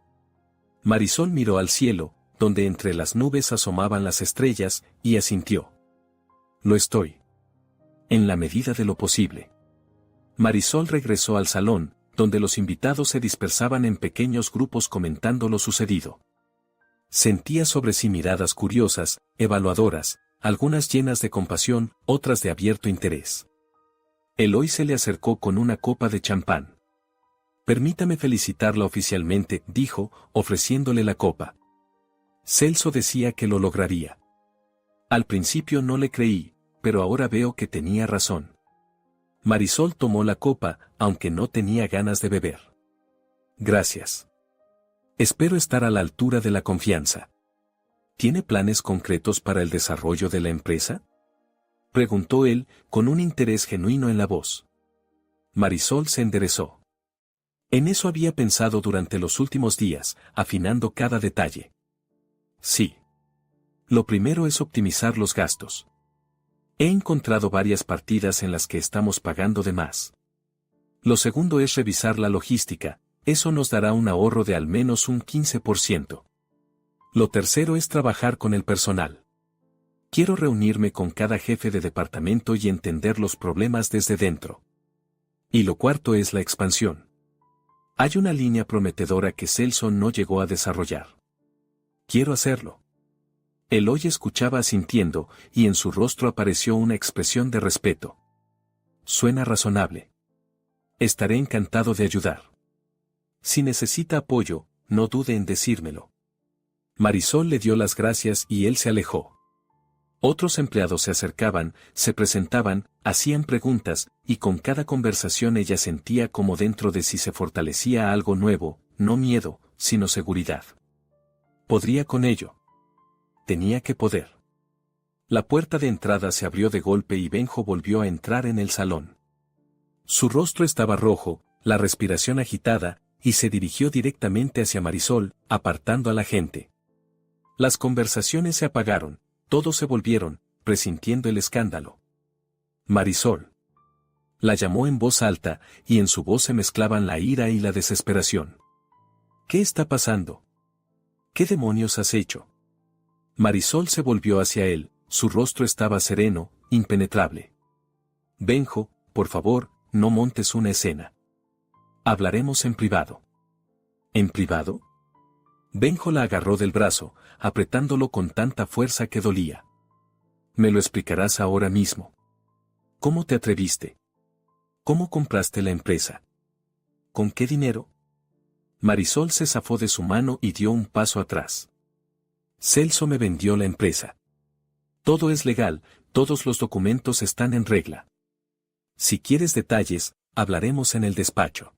Marisol miró al cielo, donde entre las nubes asomaban las estrellas, y asintió. Lo estoy. En la medida de lo posible. Marisol regresó al salón, donde los invitados se dispersaban en pequeños grupos comentando lo sucedido. Sentía sobre sí miradas curiosas, evaluadoras, algunas llenas de compasión, otras de abierto interés. Eloy se le acercó con una copa de champán. Permítame felicitarla oficialmente, dijo, ofreciéndole la copa. Celso decía que lo lograría. Al principio no le creí, pero ahora veo que tenía razón. Marisol tomó la copa, aunque no tenía ganas de beber. Gracias. Espero estar a la altura de la confianza. ¿Tiene planes concretos para el desarrollo de la empresa?, preguntó él, con un interés genuino en la voz. Marisol se enderezó. En eso había pensado durante los últimos días, afinando cada detalle. Sí. Lo primero es optimizar los gastos. He encontrado varias partidas en las que estamos pagando de más. Lo segundo es revisar la logística, eso nos dará un ahorro de al menos un 15%. Lo tercero es trabajar con el personal. Quiero reunirme con cada jefe de departamento y entender los problemas desde dentro. Y lo cuarto es la expansión. Hay una línea prometedora que Celso no llegó a desarrollar. Quiero hacerlo. Eloy escuchaba asintiendo, y en su rostro apareció una expresión de respeto. Suena razonable. Estaré encantado de ayudar. Si necesita apoyo, no dude en decírmelo. Marisol le dio las gracias y él se alejó. Otros empleados se acercaban, se presentaban, hacían preguntas, y con cada conversación ella sentía como dentro de sí se fortalecía algo nuevo, no miedo, sino seguridad. Podría con ello. Tenía que poder. La puerta de entrada se abrió de golpe y Benjo volvió a entrar en el salón. Su rostro estaba rojo, la respiración agitada, y se dirigió directamente hacia Marisol, apartando a la gente. Las conversaciones se apagaron. Todos se volvieron, presintiendo el escándalo. Marisol. La llamó en voz alta, y en su voz se mezclaban la ira y la desesperación. ¿Qué está pasando? ¿Qué demonios has hecho? Marisol se volvió hacia él, su rostro estaba sereno, impenetrable. Benjo, por favor, no montes una escena. Hablaremos en privado. ¿En privado? Benjo la agarró del brazo, apretándolo con tanta fuerza que dolía. Me lo explicarás ahora mismo. ¿Cómo te atreviste? ¿Cómo compraste la empresa? ¿Con qué dinero? Marisol se zafó de su mano y dio un paso atrás. Celso me vendió la empresa. Todo es legal, todos los documentos están en regla. Si quieres detalles, hablaremos en el despacho.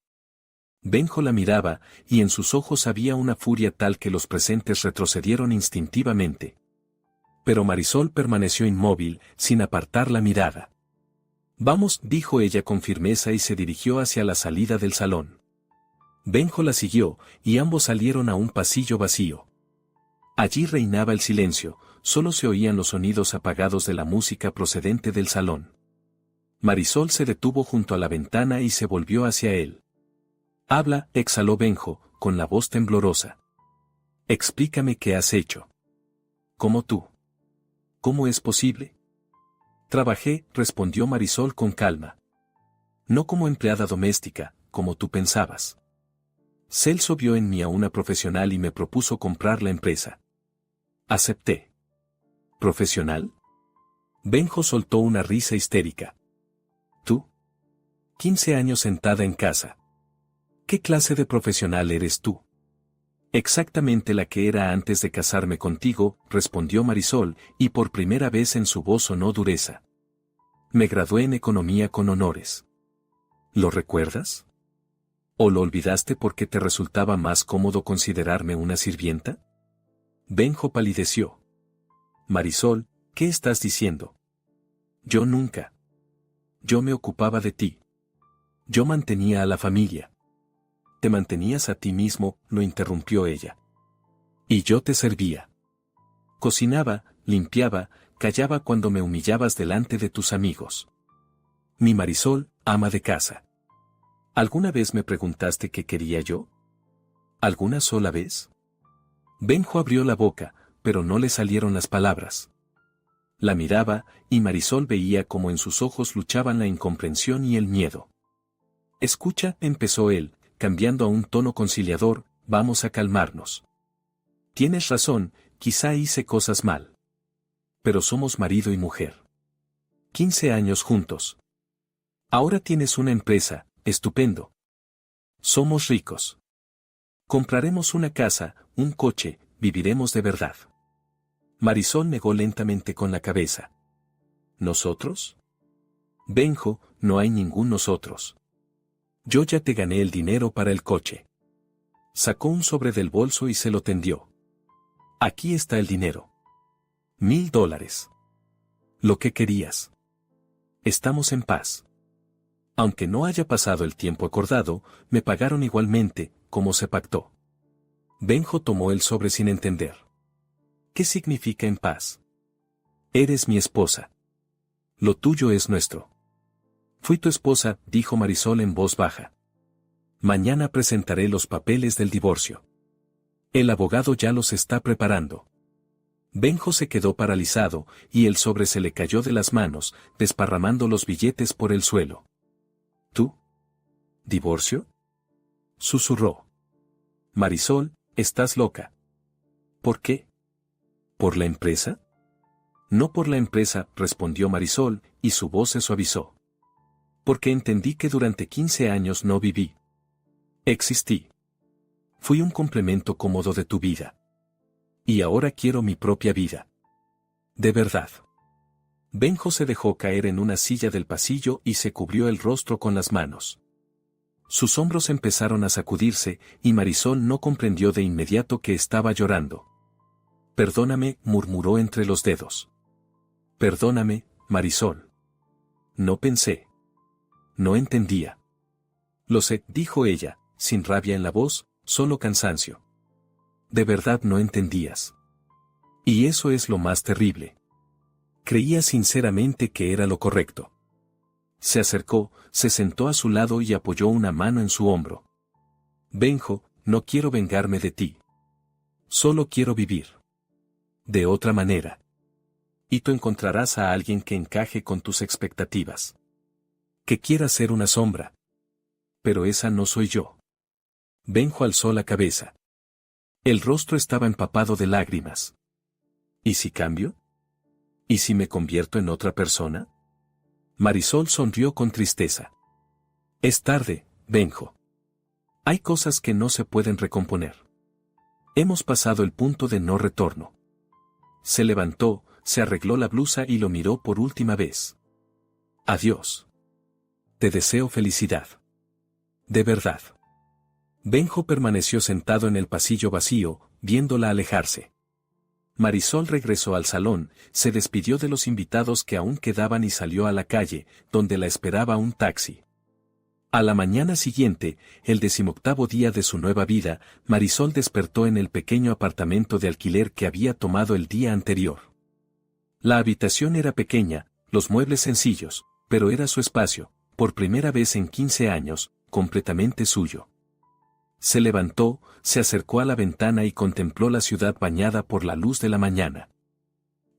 Benjo la miraba, y en sus ojos había una furia tal que los presentes retrocedieron instintivamente. Pero Marisol permaneció inmóvil, sin apartar la mirada. Vamos, dijo ella con firmeza y se dirigió hacia la salida del salón. Benjo la siguió, y ambos salieron a un pasillo vacío. Allí reinaba el silencio, solo se oían los sonidos apagados de la música procedente del salón. Marisol se detuvo junto a la ventana y se volvió hacia él. Habla, exhaló Benjo, con la voz temblorosa. Explícame qué has hecho. ¿Cómo tú? ¿Cómo es posible? Trabajé, respondió Marisol con calma. No como empleada doméstica, como tú pensabas. Celso vio en mí a una profesional y me propuso comprar la empresa. Acepté. ¿Profesional? Benjo soltó una risa histérica. ¿Tú? 15 años sentada en casa. ¿Qué clase de profesional eres tú? Exactamente la que era antes de casarme contigo, respondió Marisol, y por primera vez en su voz sonó dureza. Me gradué en economía con honores. ¿Lo recuerdas? ¿O lo olvidaste porque te resultaba más cómodo considerarme una sirvienta? Benjo palideció. Marisol, ¿qué estás diciendo? Yo nunca. Yo me ocupaba de ti. Yo mantenía a la familia. Te mantenías a ti mismo, lo interrumpió ella. Y yo te servía. Cocinaba, limpiaba, callaba cuando me humillabas delante de tus amigos. Mi Marisol, ama de casa. ¿Alguna vez me preguntaste qué quería yo? ¿Alguna sola vez? Benjo abrió la boca, pero no le salieron las palabras. La miraba, y Marisol veía cómo en sus ojos luchaban la incomprensión y el miedo. Escucha, empezó él, cambiando a un tono conciliador, vamos a calmarnos. Tienes razón, quizá hice cosas mal. Pero somos marido y mujer. 15 años juntos. Ahora tienes una empresa, estupendo. Somos ricos. Compraremos una casa, un coche, viviremos de verdad. Marisol negó lentamente con la cabeza. ¿Nosotros? Benjo, no hay ningún nosotros. Yo ya te gané el dinero para el coche. Sacó un sobre del bolso y se lo tendió. Aquí está el dinero. $1000. Lo que querías. Estamos en paz. Aunque no haya pasado el tiempo acordado, me pagaron igualmente, como se pactó. Benjo tomó el sobre sin entender. ¿Qué significa en paz? Eres mi esposa. Lo tuyo es nuestro. Fui tu esposa, dijo Marisol en voz baja. Mañana presentaré los papeles del divorcio. El abogado ya los está preparando. Benjo se quedó paralizado, y el sobre se le cayó de las manos, desparramando los billetes por el suelo. ¿Tú? ¿Divorcio? Susurró. Marisol, estás loca. ¿Por qué? ¿Por la empresa? No por la empresa, respondió Marisol, y su voz se suavizó. Porque entendí que durante 15 años no viví. Existí. Fui un complemento cómodo de tu vida. Y ahora quiero mi propia vida. De verdad. Benjo se dejó caer en una silla del pasillo y se cubrió el rostro con las manos. Sus hombros empezaron a sacudirse, y Marisol no comprendió de inmediato que estaba llorando. Perdóname, murmuró entre los dedos. Perdóname, Marisol. No pensé. No entendía. Lo sé, dijo ella, sin rabia en la voz, solo cansancio. De verdad no entendías. Y eso es lo más terrible. Creía sinceramente que era lo correcto. Se acercó, se sentó a su lado y apoyó una mano en su hombro. Benjo, no quiero vengarme de ti. Solo quiero vivir. De otra manera. Y tú encontrarás a alguien que encaje con tus expectativas. Que quiera ser una sombra. Pero esa no soy yo. Benjo alzó la cabeza. El rostro estaba empapado de lágrimas. ¿Y si cambio? ¿Y si me convierto en otra persona? Marisol sonrió con tristeza. Es tarde, Benjo. Hay cosas que no se pueden recomponer. Hemos pasado el punto de no retorno. Se levantó, se arregló la blusa y lo miró por última vez. Adiós. Te deseo felicidad. De verdad. Benjo permaneció sentado en el pasillo vacío, viéndola alejarse. Marisol regresó al salón, se despidió de los invitados que aún quedaban y salió a la calle, donde la esperaba un taxi. A la mañana siguiente, el 18º día de su nueva vida, Marisol despertó en el pequeño apartamento de alquiler que había tomado el día anterior. La habitación era pequeña, los muebles sencillos, pero era su espacio, por primera vez en 15 años, completamente suyo. Se levantó, se acercó a la ventana y contempló la ciudad bañada por la luz de la mañana.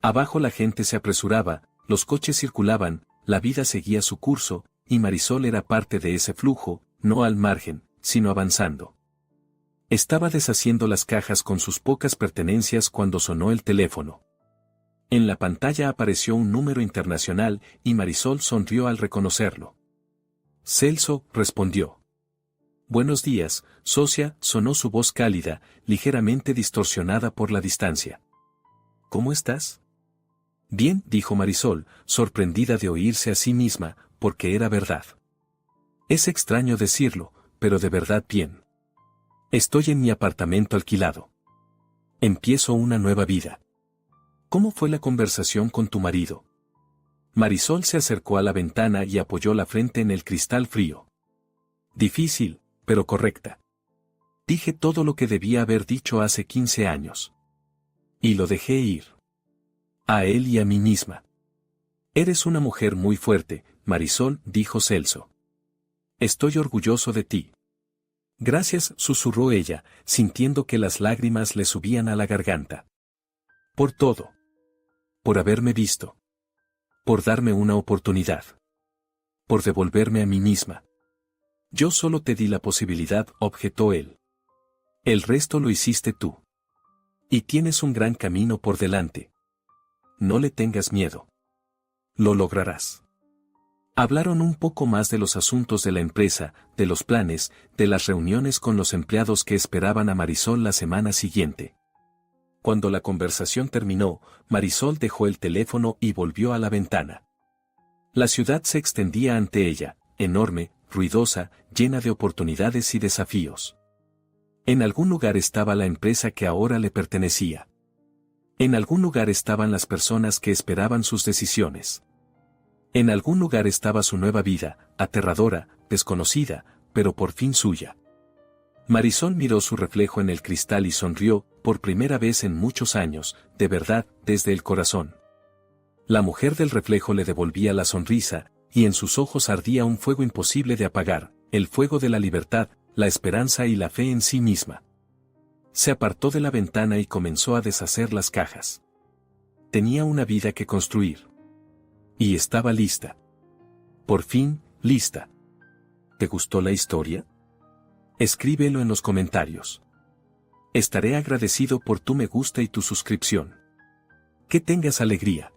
Abajo la gente se apresuraba, los coches circulaban, la vida seguía su curso, y Marisol era parte de ese flujo, no al margen, sino avanzando. Estaba deshaciendo las cajas con sus pocas pertenencias cuando sonó el teléfono. En la pantalla apareció un número internacional y Marisol sonrió al reconocerlo. Celso, respondió. Buenos días, socia, sonó su voz cálida, ligeramente distorsionada por la distancia. ¿Cómo estás? Bien, dijo Marisol, sorprendida de oírse a sí misma, porque era verdad. Es extraño decirlo, pero de verdad bien. Estoy en mi apartamento alquilado. Empiezo una nueva vida. ¿Cómo fue la conversación con tu marido? Marisol se acercó a la ventana y apoyó la frente en el cristal frío. Difícil, pero correcta. Dije todo lo que debía haber dicho hace 15 años. Y lo dejé ir. A él y a mí misma. Eres una mujer muy fuerte, Marisol, dijo Celso. Estoy orgulloso de ti. Gracias, susurró ella, sintiendo que las lágrimas le subían a la garganta. Por todo. Por haberme visto. Por darme una oportunidad. Por devolverme a mí misma. Yo solo te di la posibilidad, objetó él. El resto lo hiciste tú. Y tienes un gran camino por delante. No le tengas miedo. Lo lograrás. Hablaron un poco más de los asuntos de la empresa, de los planes, de las reuniones con los empleados que esperaban a Marisol la semana siguiente. Cuando la conversación terminó, Marisol dejó el teléfono y volvió a la ventana. La ciudad se extendía ante ella, enorme, ruidosa, llena de oportunidades y desafíos. En algún lugar estaba la empresa que ahora le pertenecía. En algún lugar estaban las personas que esperaban sus decisiones. En algún lugar estaba su nueva vida, aterradora, desconocida, pero por fin suya. Marisol miró su reflejo en el cristal y sonrió, por primera vez en muchos años, de verdad, desde el corazón. La mujer del reflejo le devolvía la sonrisa, y en sus ojos ardía un fuego imposible de apagar, el fuego de la libertad, la esperanza y la fe en sí misma. Se apartó de la ventana y comenzó a deshacer las cajas. Tenía una vida que construir. Y estaba lista. Por fin, lista. ¿Te gustó la historia? Escríbelo en los comentarios. Estaré agradecido por tu me gusta y tu suscripción. Que tengas alegría.